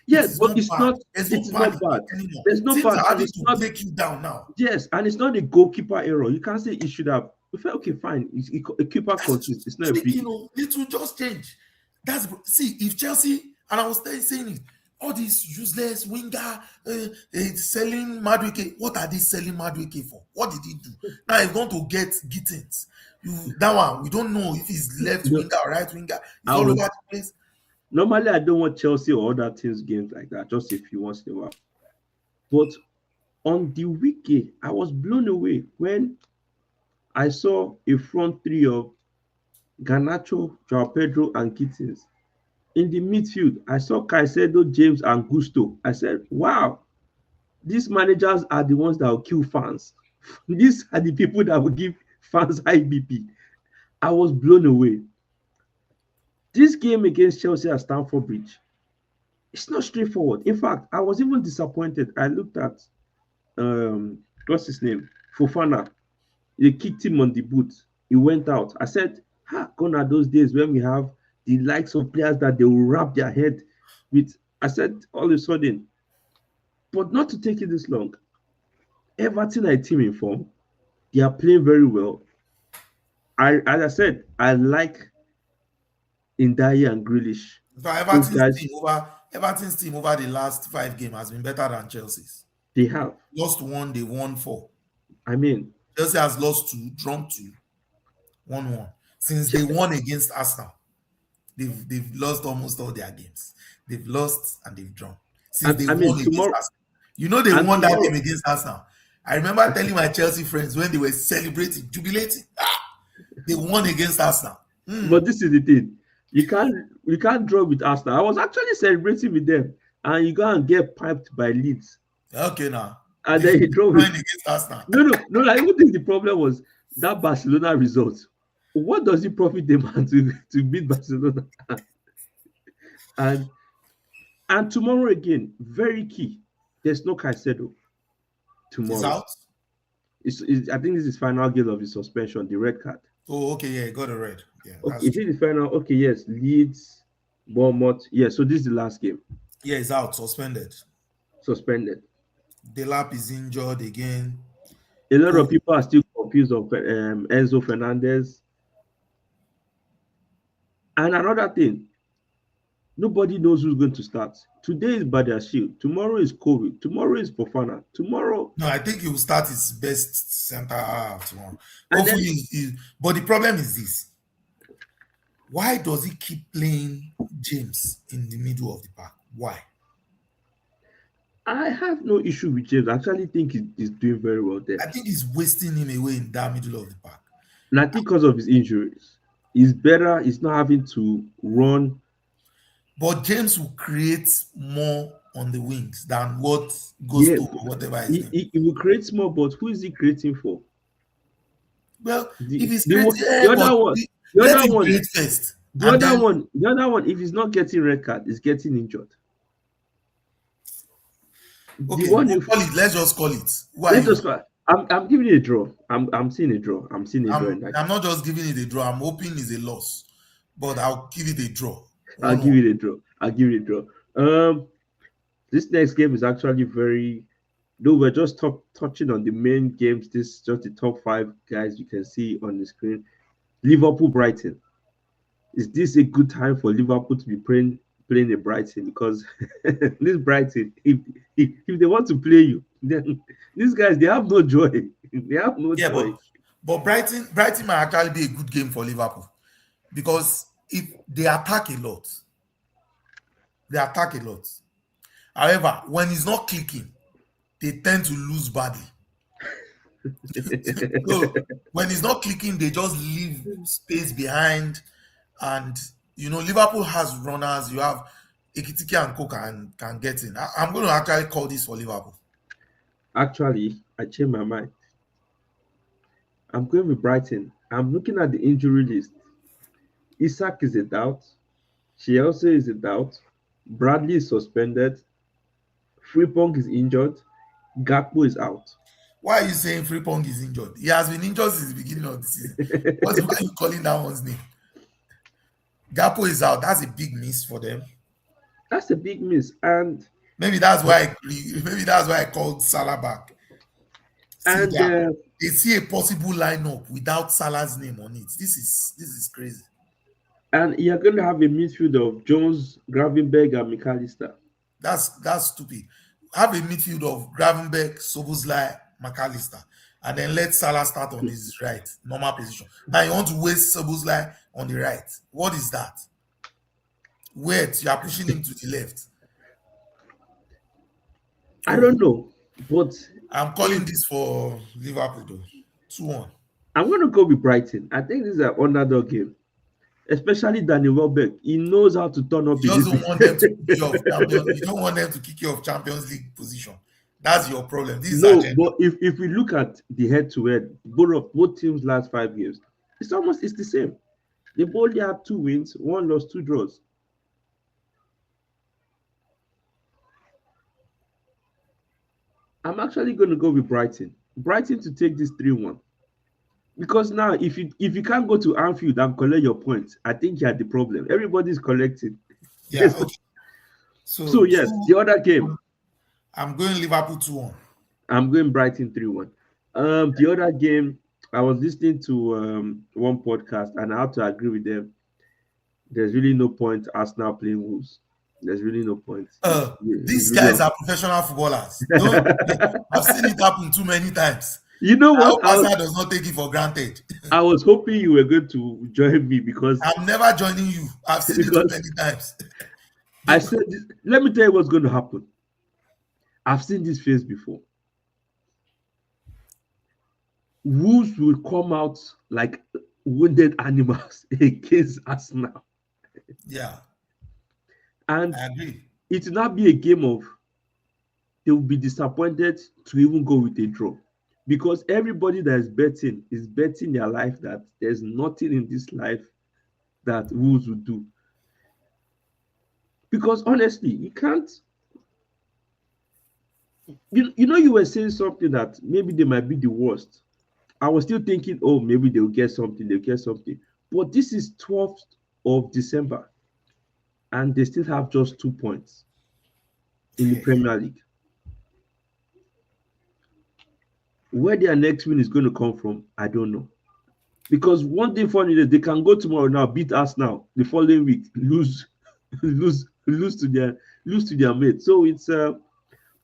Yes, is but not bad. There's it no is not panic bad. anymore. There's no Teams bad, are and having it's to not. break you down now. Yes, and it's not a goalkeeper error. You can't say it should have. We felt okay, fine. A keeper consists. It's not a big. It will just change. See if Chelsea, and I was saying it, all these useless winger selling Madueke. What are they selling Madueke for? What did he do? Now he's going to get Gittins. That one we don't know if he's left No, winger or right winger. It's I all over was the place. normally I don't want Chelsea or other teams games like that. Just a few once in a while. But on the weekend, I was blown away when I saw a front three of Garnacho, Joao Pedro, and Gittins. In the midfield, I saw Caicedo, James, and Gusto. I said, wow, these managers are the ones that will kill fans. These are the people that will give fans high BP. I was blown away. This game against Chelsea at Stamford Bridge, it's not straightforward. In fact, I was even disappointed. I looked at what's his name? Fofana. They kicked him on the boot. He went out. I said, gone are those days when we have the likes of players that they will wrap their head with. I said all of a sudden, but not to take it this long. Everton are a team in form. They are playing very well. As I said, I like Ndaya and Grealish. So Those guys, Everton's team over the last 5 games has been better than Chelsea's. they have. Lost one, they won 4. I mean, Chelsea has lost 2, drawn 2, won 1. Since they won against Arsenal, they've lost almost all their games. They've lost and they've drawn. Since and they I mean won against tomorrow Arsenal. They and won that tomorrow. game against Arsenal. I remember telling my Chelsea friends when they were celebrating, jubilating. They won against Arsenal. But this is the thing. You can't draw with Arsenal. I was actually celebrating with them, and you go and get piped by Leeds. Okay, now. And They then he draw with against Arsenal. no. I even think the problem was that Barcelona result. What does it profit them to beat Barcelona? and and tomorrow again, very key. There's no Caicedo He's tomorrow. out. I think this is final game of his suspension, the red card. Oh, okay, yeah, got a red. Yeah, Okay, that's is true. it the final? Okay, yes, Leeds, Bournemouth. Yeah, so this is the last game. Yeah, he's out, suspended. Suspended. Delap is injured again. A lot Oh, of people are still confused of Enzo Fernandez. And another thing, nobody knows who's going to start. Today is Badiashile. Tomorrow is Kobe. Tomorrow is Fofana. Tomorrow, no, I think he will start his best center half tomorrow. and then Hopefully, but the problem is this: why does he keep playing James in the middle of the park? Why? I have no issue with James. I actually think he's doing very well there. I think he's wasting him away in that middle of the park. And I think because of his injuries, he's better. He's not having to run. But James will create more on the wings than what Yeah, Gusto or whatever his he, name. he, he will create more, but who is he creating for? Well, if The he's the one- creating, the but other one, the let other him one, create first, the and other then one, the other one. If he's not getting red card, is getting injured. The okay, one we'll if call it. Let's just call it. Who are let's you? just I'm giving it a draw. I'm seeing a draw. I'm seeing a draw in that I'm game. not just giving it a draw. I'm hoping it's a loss, but I'll give it a draw. I'll 1-1. give it a draw. I'll give it a draw. This next game is actually very. Though we're just touching on the main games. This is just the top five guys you can see on the screen. Liverpool Brighton. Is this a good time for Liverpool to be playing a Brighton? Because this Brighton, if they want to play you, then these guys they have no joy. They have no Yeah, joy. but Brighton might actually be a good game for Liverpool because if they attack a lot, they attack a lot. However, when it's not clicking, they tend to lose badly. So when it's not clicking, they just leave space behind. And Liverpool has runners. You have Ekitike and Co can get in. I'm going to actually call this for Liverpool. Actually, I changed my mind. I'm going with Brighton. I'm looking at the injury list. Isak is a doubt. Chelsea is a doubt. Bradley is suspended. Frimpong is injured. Gakpo is out. Why are you saying Frimpong is injured? He has been injured since the beginning of the season. Why are you calling that one's name? Gapo is out. That's a big miss for them. That's a big miss. And Maybe that's why. Maybe that's why I called Salah back. See and that they see a possible lineup without Salah's name on it. This is crazy. and you're going to have a midfield of Jones, Gravenberg, and McAllister. That's stupid. Have a midfield of Gravenberg, Soboslai, McAllister, and then let Salah start on his right, normal position. Now you want to waste Soboslai on the right. What is that? Wait, you are pushing him to the left. I Oh, don't know, but I'm calling this for Liverpool though. 2-1. I'm going to go with Brighton. I think this is an underdog game, especially Daniel Welbeck. He knows how to turn up You in just this don't want them to kick you off Champions. You don't want them to kick you off Champions League position. That's your problem. This is No, agenda. but if we look at the head-to-head, both teams' last 5 games, it's the same. They both have 2 wins, 1 loss, 2 draws. I'm actually going to go with Brighton. Brighton to take this 3-1. Because now, if you can't go to Anfield and collect your points, I think you had the problem. Everybody's collecting. Yeah, okay. So So yes, two. the other game, I'm going Liverpool 2-1. I'm going Brighton 3-1. The other game, I was listening to one podcast and I have to agree with them. There's really no point Arsenal playing Wolves. There's really no point. It's These really guys are professional footballers. Don't I've seen it happen too many times. you know I what? hope Arsenal does not take it for granted. I was hoping you were going to join me because I'm never joining you. I've seen it too because many times. I said this, let me tell you what's going to happen. I've seen this face before. Wolves will come out like wounded animals against Arsenal. Yeah, And I agree. it will not be a game of they will be disappointed to even go with a draw. Because everybody that is betting their life that there's nothing in this life that Wolves will do. Because honestly, you can't. You were saying something that maybe they might be the worst. I was still thinking, oh, maybe they'll get something, they'll get something. But this is 12th of December, and they still have just 2 points in the Premier League. Where their next win is going to come from, I don't know. Because one thing funny is they can go tomorrow now, beat us now, the following week, lose, lose to their mate. So it's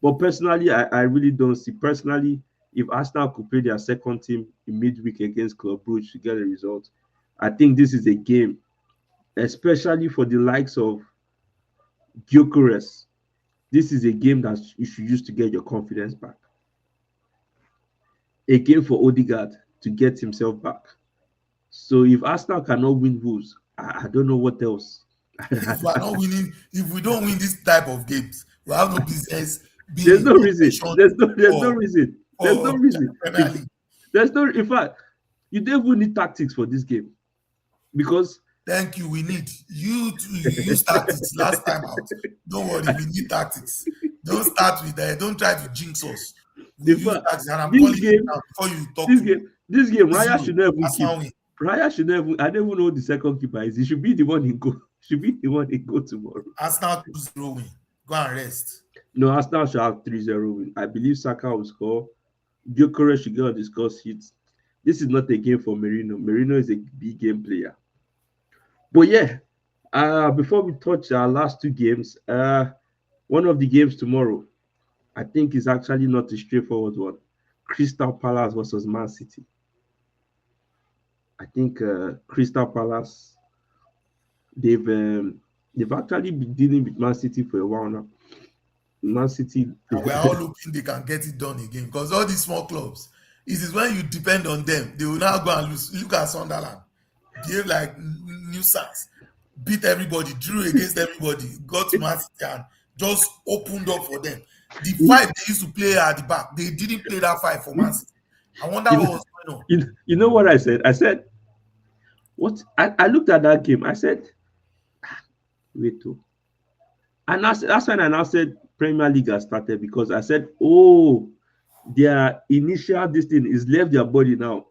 but personally, I really don't see personally if Arsenal could play their second team in midweek against Club Brugge to get a result. I think this is a game, especially for the likes of Gyökeres. This is a game that you should use to get your confidence back. A game for Odegaard to get himself back. So if Arsenal cannot win Wolves, I don't know what else. If we are not winning, if we don't win this type of games, we have no business being There's in no reason. contention There's no for reason. There's no reason. Premier League. There's no. In fact, you don't even need tactics for this game because Thank you. We need you to use tactics last time out. Don't worry, we need tactics. Don't start with that. Don't try to jinx us. We in use fact, tactics, and I'm this calling you game, now before you talk this to game, this game, Raya 0. should never keep. Arsenal win. Raya should never. I don't even know who the second keeper is. He should be the one in go. Should be the one in go tomorrow. Arsenal 2-0 win. Go and rest. No, Arsenal should have 3-0 win. I believe Saka will score. Gyökeres should get on the score sheet. This is not a game for Merino. Merino is a big game player. But yeah, before we touch our last two games, one of the games tomorrow, I think is actually not a straightforward one. Crystal Palace versus Man City. I think Crystal Palace, they've actually been dealing with Man City for a while now. Man City. And we're all hoping they can get it done again because all these small clubs, it is when you depend on them, they will now go and lose. Look at Sunderland, behave like nuisance, beat everybody, drew against everybody, got to Man City and just opened up for them. The five they used to play at the back, they didn't play that five for Man City. I wonder what was going on. You know what I said? I said, what? I looked at that game. I said, wait, oh. And that's when I now said Premier League has started because I said, oh, their initial this thing is left their body now.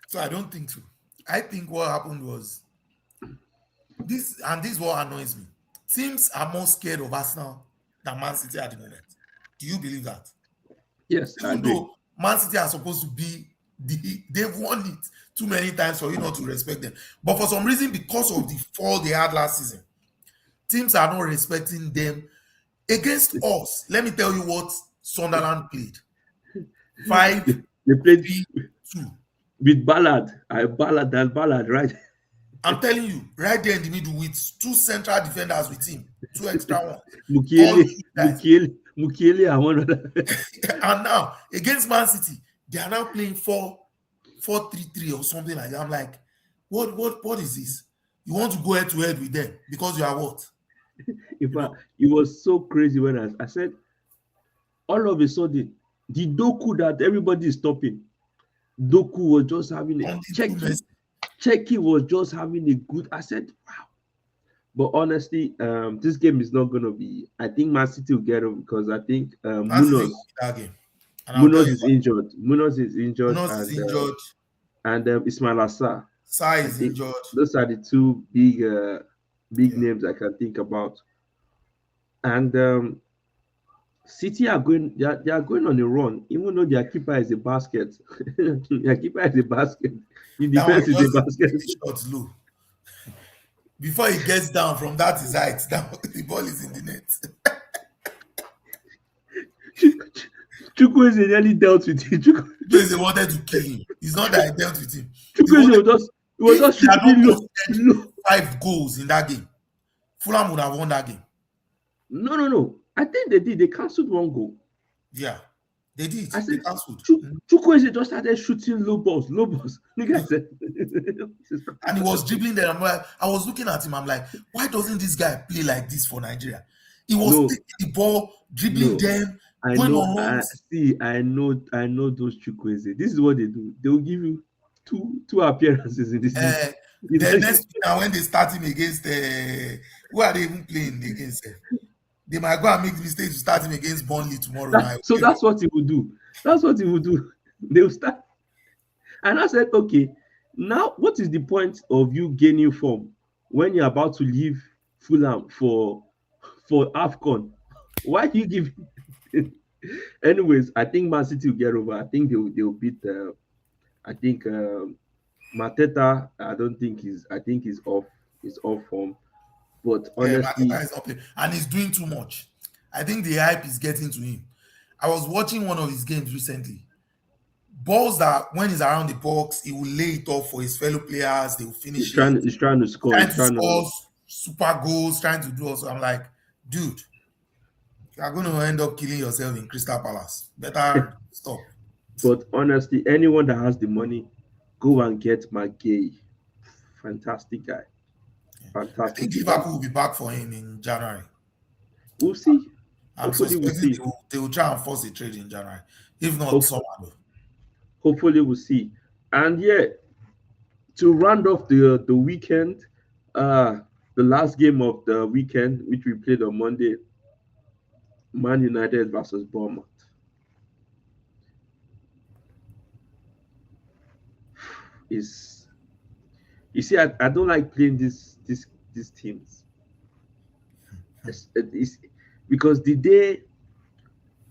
So I don't think so. I think what happened was this, and this is what annoys me. Teams are more scared of Arsenal than Man City at the moment. Do you believe that? Yes, Even though Man City are supposed to be they've won it too many times for you not to respect them. But for some reason, because of the fall they had last season, teams are not respecting them. Against us, let me tell you what Sunderland played. 5-3-2 they played with Ballard, right? I'm telling you, right there in the middle with two central defenders with him, two extra ones. Mukiele, and one other. And now against Man City, they are now playing 4-3-3 or something like that. I'm like, what is this? You want to go head to head with them because you are what? In fact, it was so crazy when I said, all of a sudden, the Doku that everybody is stopping, Doku was just having a Checky was just having a good. I said, wow. But honestly, this game is not going to be. I think Man City will get him because I think Munoz is injured. Munoz is injured. And Ismail Assar. Sai is injured. Those are the two big names I can think about. And City are going. They are going on a run, even though their keeper is a basket. Their keeper is a basket. The defense is a basket. Shots low. Before he gets down from that his height, the ball is in the net. Chukwueze nearly dealt with him. Chukwueze wanted to kill him. It's not that I dealt with him. Chukwueze was just shooting low. 5 goals in that game, Fulham would have won that game. No. I think they did. They cancelled one goal. Yeah, they did. I said, they cancelled. Chukwueze just started shooting low balls. Said, and he was dribbling there. I was looking at him. I'm like, why doesn't this guy play like this for Nigeria? He was taking the ball, dribbling them. I know those Chukwueze. This is what they do. They will give you two appearances in this league. The next now when they start him against who are they even playing against? They might go and make the mistake to start him against Burnley tomorrow night. So that's what he will do. They will start. And I said, okay, now what is the point of you gaining form when you're about to leave Fulham for AFCON? Why do you give? Anyways, I think Man City will get over. I think they'll beat. I think Mateta. I think he's off. He's off form. But honestly, Mateta is up there, and he's doing too much. I think the hype is getting to him. I was watching one of his games recently. Balls that when he's around the box, he will lay it off for his fellow players. They will finish. He's trying to score. Trying to score super goals. Trying to do also. I'm like, dude, You are going to end up killing yourself in Crystal Palace. Better stop. But honestly, anyone that has the money, go and get McGay. Fantastic guy. I think Fantastic. Liverpool will be back for him in January. We'll see. I'm Hopefully, we'll suspecting see. they will try and force a trade in January. If not, Hope, summer though. hopefully, we'll see. And yeah, to round off the weekend, the last game of the weekend, which we played on Monday, Man United versus Bournemouth. Is you see, I don't like playing these teams. It's because the day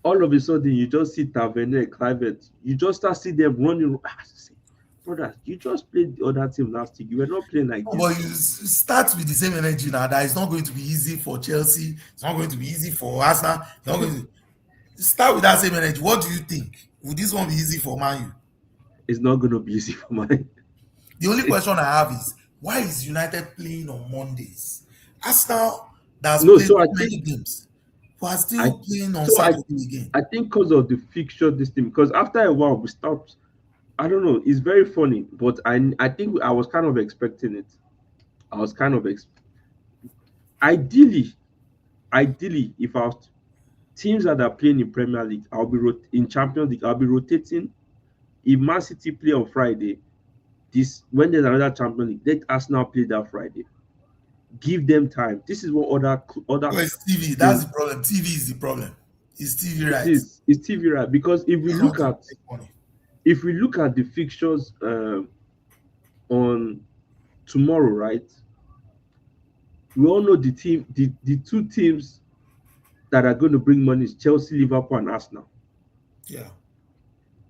all of a sudden you just see Tavernier, Clivert, you just start see them running. Brother, you just played the other team last week. You were not playing like No, but this. you start with the same energy now. That it's not going to be easy for Chelsea. It's not going to be easy for Arsenal. It's not going to start with that same energy. What do you think? Would this one be easy for Man U? It's not going to be easy for mine. The only question I have is why is United playing on Mondays? Arsenal that has No, played so so I many think games, but are I still playing on so Saturday again. I think because of the fixture this thing, because after a while we stopped. I don't know. It's very funny, but I think I was kind of expecting it. I was kind of ideally ideally if I was teams that are playing in Premier League, I'll be in Champions League. I'll be rotating. If Man City play on Friday, this when there's another Champions League, let Arsenal play that Friday. Give them time. This is what other Well, it's TV. That's things the problem. TV is the problem. It's TV it rights. is. It's TV right because They want to make money. if we look at the fixtures on tomorrow, right? We all know the two teams that are going to bring money is Chelsea, Liverpool, and Arsenal. Yeah.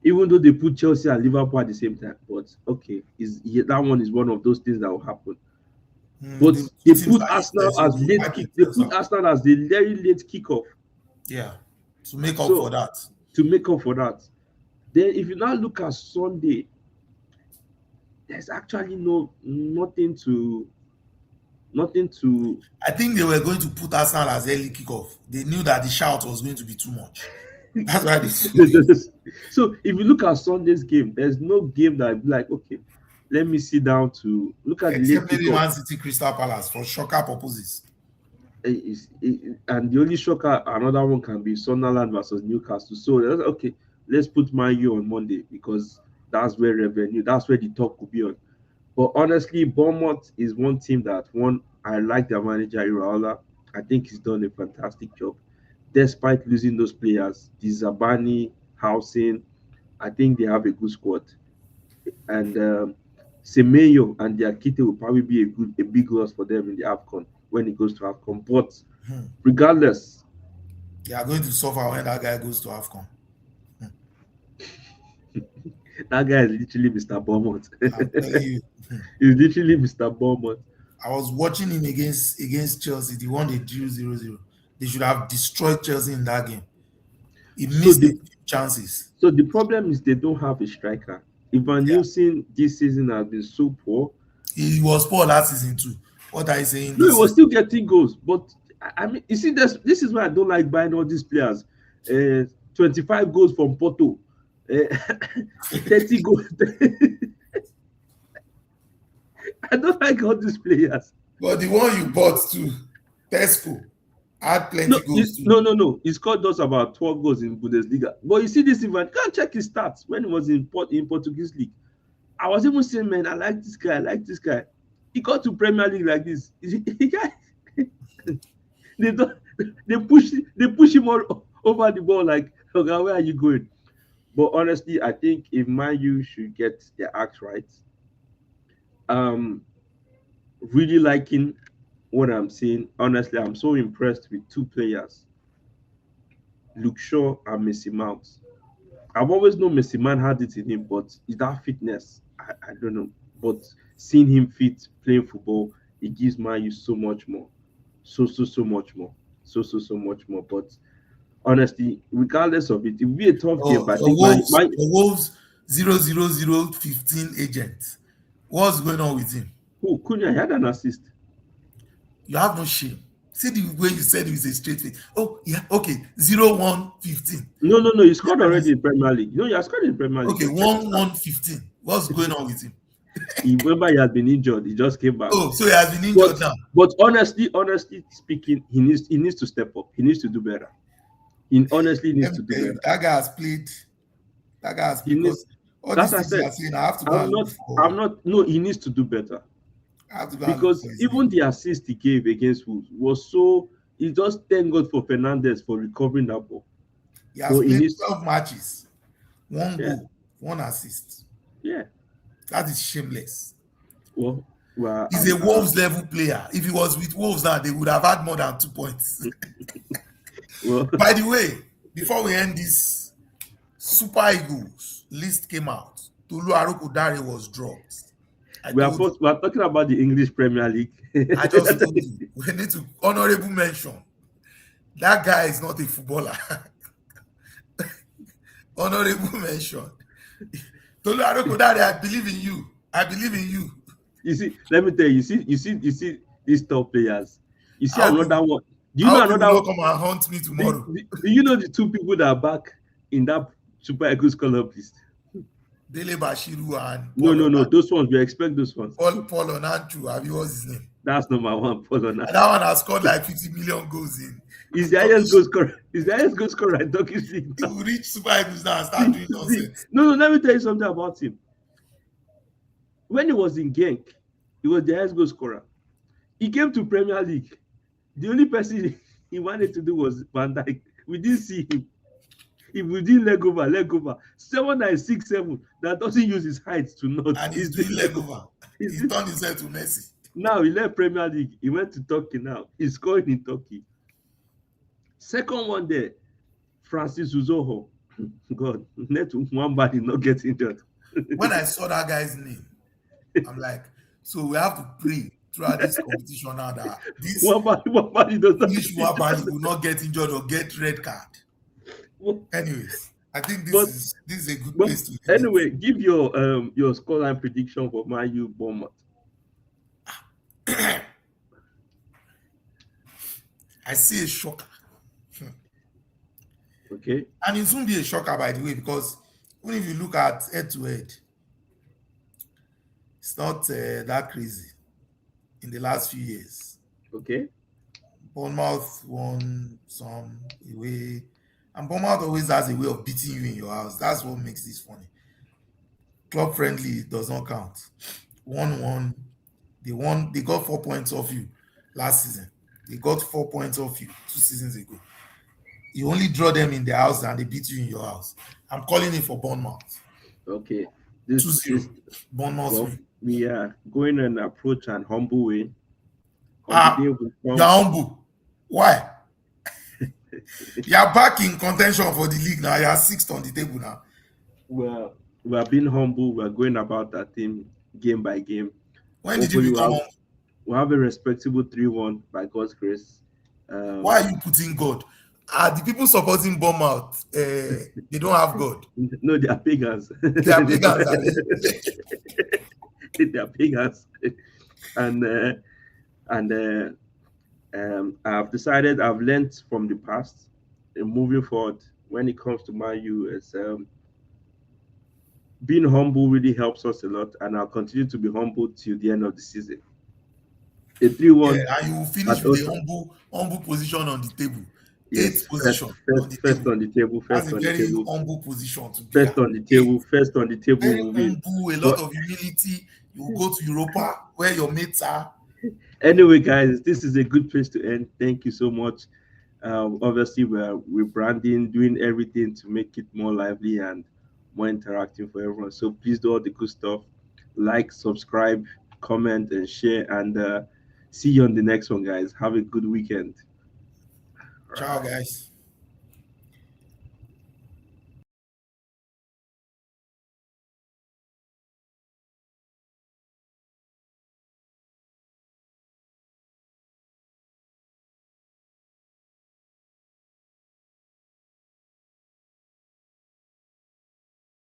Even though they put Chelsea and Liverpool at the same time, but okay, that one is one of those things that will happen. But The they two teams put are Arsenal useless. as They will late wipe kick. They themselves put out. Arsenal as the very late kickoff. Yeah. To make up for So that. to make up for that, then if you now look at Sunday, there's actually nothing to. I think they were going to put Arsenal as early kickoff. They knew that the shout was going to be too much. That's why they put it. So if you look at Sunday's game, there's no game that I'd be like, okay, let me sit down to look at the late Except maybe kickoff. Man City Crystal Palace for shocker purposes. And the only shocker, another one can be Sunderland versus Newcastle. So that's okay. Let's put Man U on Monday because that's where revenue, that's where the talk could be on. But honestly, Bournemouth is one team that one I like their manager Iraola. I think he's done a fantastic job, despite losing those players, the Zabani, Housing. I think they have a good squad, and Semenyo and their Kite will probably be a big loss for them in the Afcon when it goes to Afcon. But regardless, They are going to suffer when that guy goes to AFCON. that guy is literally Mr. Bournemouth. I'm telling you. He's literally Mr. Bournemouth. I was watching him against Chelsea, the one they drew 0-0. They should have destroyed Chelsea in that game. He So missed a the few chances. so the problem is they don't have a striker. Ivan Yeah. Nielsen this season has been so poor. He was poor last season too. What are you saying No, he this was season? still getting goals, but I mean, you see, this is why I don't like buying all these players. 25 goals from Porto, 30 goals. I don't like all these players. But the one you bought too, Tesco, had plenty No, goals too. no. He scored just about 12 goals in Bundesliga. But you see this Ivan, can't check his stats when he was in Portuguese league. I was even saying, man, I like this guy. I like this guy. He got to Premier League like this. they don't. They push him all over the ball like, okay, where are you going? But honestly, I think if Man U should get their act right, um, really liking what I'm seeing. Honestly, I'm so impressed with two players, Luke Shaw and Messi Mount. I've always known Messi Man had it in him, but is that fitness? I don't know. But seeing him fit playing football, it gives Man U so much more. So much more. So much more. But honestly, regardless of it, it will be a tough game. But I think The Wolves 00015 agent. What's going on with him? Cunha had an assist. You have no shame. See the way you said it was a straight face. Oh, yeah, okay. 0-1-15. No. He scored already in Premier League. You has scored in Premier League. Okay, Just check his stats. 1-1-15. What's going on with him? He remember he had been injured. He just came back. Oh, so he has been But injured now. honestly speaking, he needs to step up. He needs to do better. He honestly needs Let me to do tell you, better. that guy has played. That guy has He played needs. because all That's these what I things you said. are saying, I have to go I'm and look not. for. I'm not. No, he needs to do better I have to go and look because for his even name. the assist he gave against Wolves was so. He just thank God for Fernandez for recovering that ball. He has But he played needs. 12 matches, one Yeah. goal, one assist. Yeah. That is shameless. Well. Well. He's a Wolves level player. If he was with Wolves now, they would have had more than 2 points. Well. By the way, before we end this, Super Eagles list came out. Tolu Arokodare was dropped. I We are told you. first. We are talking about the English Premier League. I just told you. We need to honorable mention. That guy is not a footballer. Honorable mention. Tolu Arokodare, I believe in you. I believe in you. You see, let me tell you. You see these top players. You see I hope you, another one. Do I you know hope you will another not one? come and haunt me tomorrow. Do you know the two people that are back in that Super Eagles call-up list? Dele Bashiru and No. Those ones, we expect those ones. Paul Onanchu. Have you what's his name? That's number one, Paul And Onana. that one has scored like 50 million goals in He's the highest Turkish. goal scorer. He's the highest goal scorer in Turkish league He now. will reach Super Eagles now and start See, doing see. nonsense. No, let me tell you something about him. When he was in Genk, he was the highest goal scorer. He came to Premier League. The only person he wanted to do was Van Dijk. We didn't see him. If we did leg over, 7-9-6-7 that doesn't use his height to not. And he's He's doing doing leg leg over. over. He's He's turned himself to Messi. Now he left Premier League. He went to Turkey now. He's scoring in Turkey. Second one there, Francis Uzoho. God, net one body not get injured. When I saw that guy's name, I'm like, so we have to pray throughout this competition now that this one body does not English get Wabali injured. will not get injured or get red card. Anyways, I think But this is a good but place to leave anyway, give your scoreline prediction for Man U Bournemouth. it. I see a shocker. Okay. And it won't be a shocker, by the way, because even if you look at head to head, it's not that crazy in the last few years. Okay. Bournemouth won some away, and Bournemouth always has a way of beating you in your house. That's what makes this funny. Club friendly does not count. 1-1. They got 4 points off you last season. They got 4 points off you 2 seasons ago. You only draw them in their house and they beat you in your house. I'm calling it for Bournemouth. Okay. This 2-0. Bournemouth well, win. we are going an approach and humble way. On the day we You're come, humble. Why? You're back in contention for the league now. You're sixth on the table now. we are being humble. We are going about that thing game by game. When did you Hopefully, become humble? we'll have a respectable 3-1 by God's grace. Why are you putting God? Are the people supporting Bournemouth? They don't have God. No, they are pagans. They are pagans. They are pagans. And I've decided, I've learned from the past. And moving forward, when it comes to Man U, it's being humble really helps us a lot, and I'll continue to be humble till the end of the season. A 3-1 Yeah, and you will finish at with a also. humble position on the table. Yes, Eighth position on the first table. on the table, That's a very humble position to be first at. on the table, Eighth. first on the table Very will win. humble, a lot But of humility. You will go to Europa where your mates are. anyway, guys, this is a good place to end. Thank you so much. Obviously, we're rebranding, doing everything to make it more lively and more interactive for everyone. So please do all the good stuff. Like, subscribe, comment, and share. And see you on the next one, guys. Have a good weekend. All Ciao, right. guys.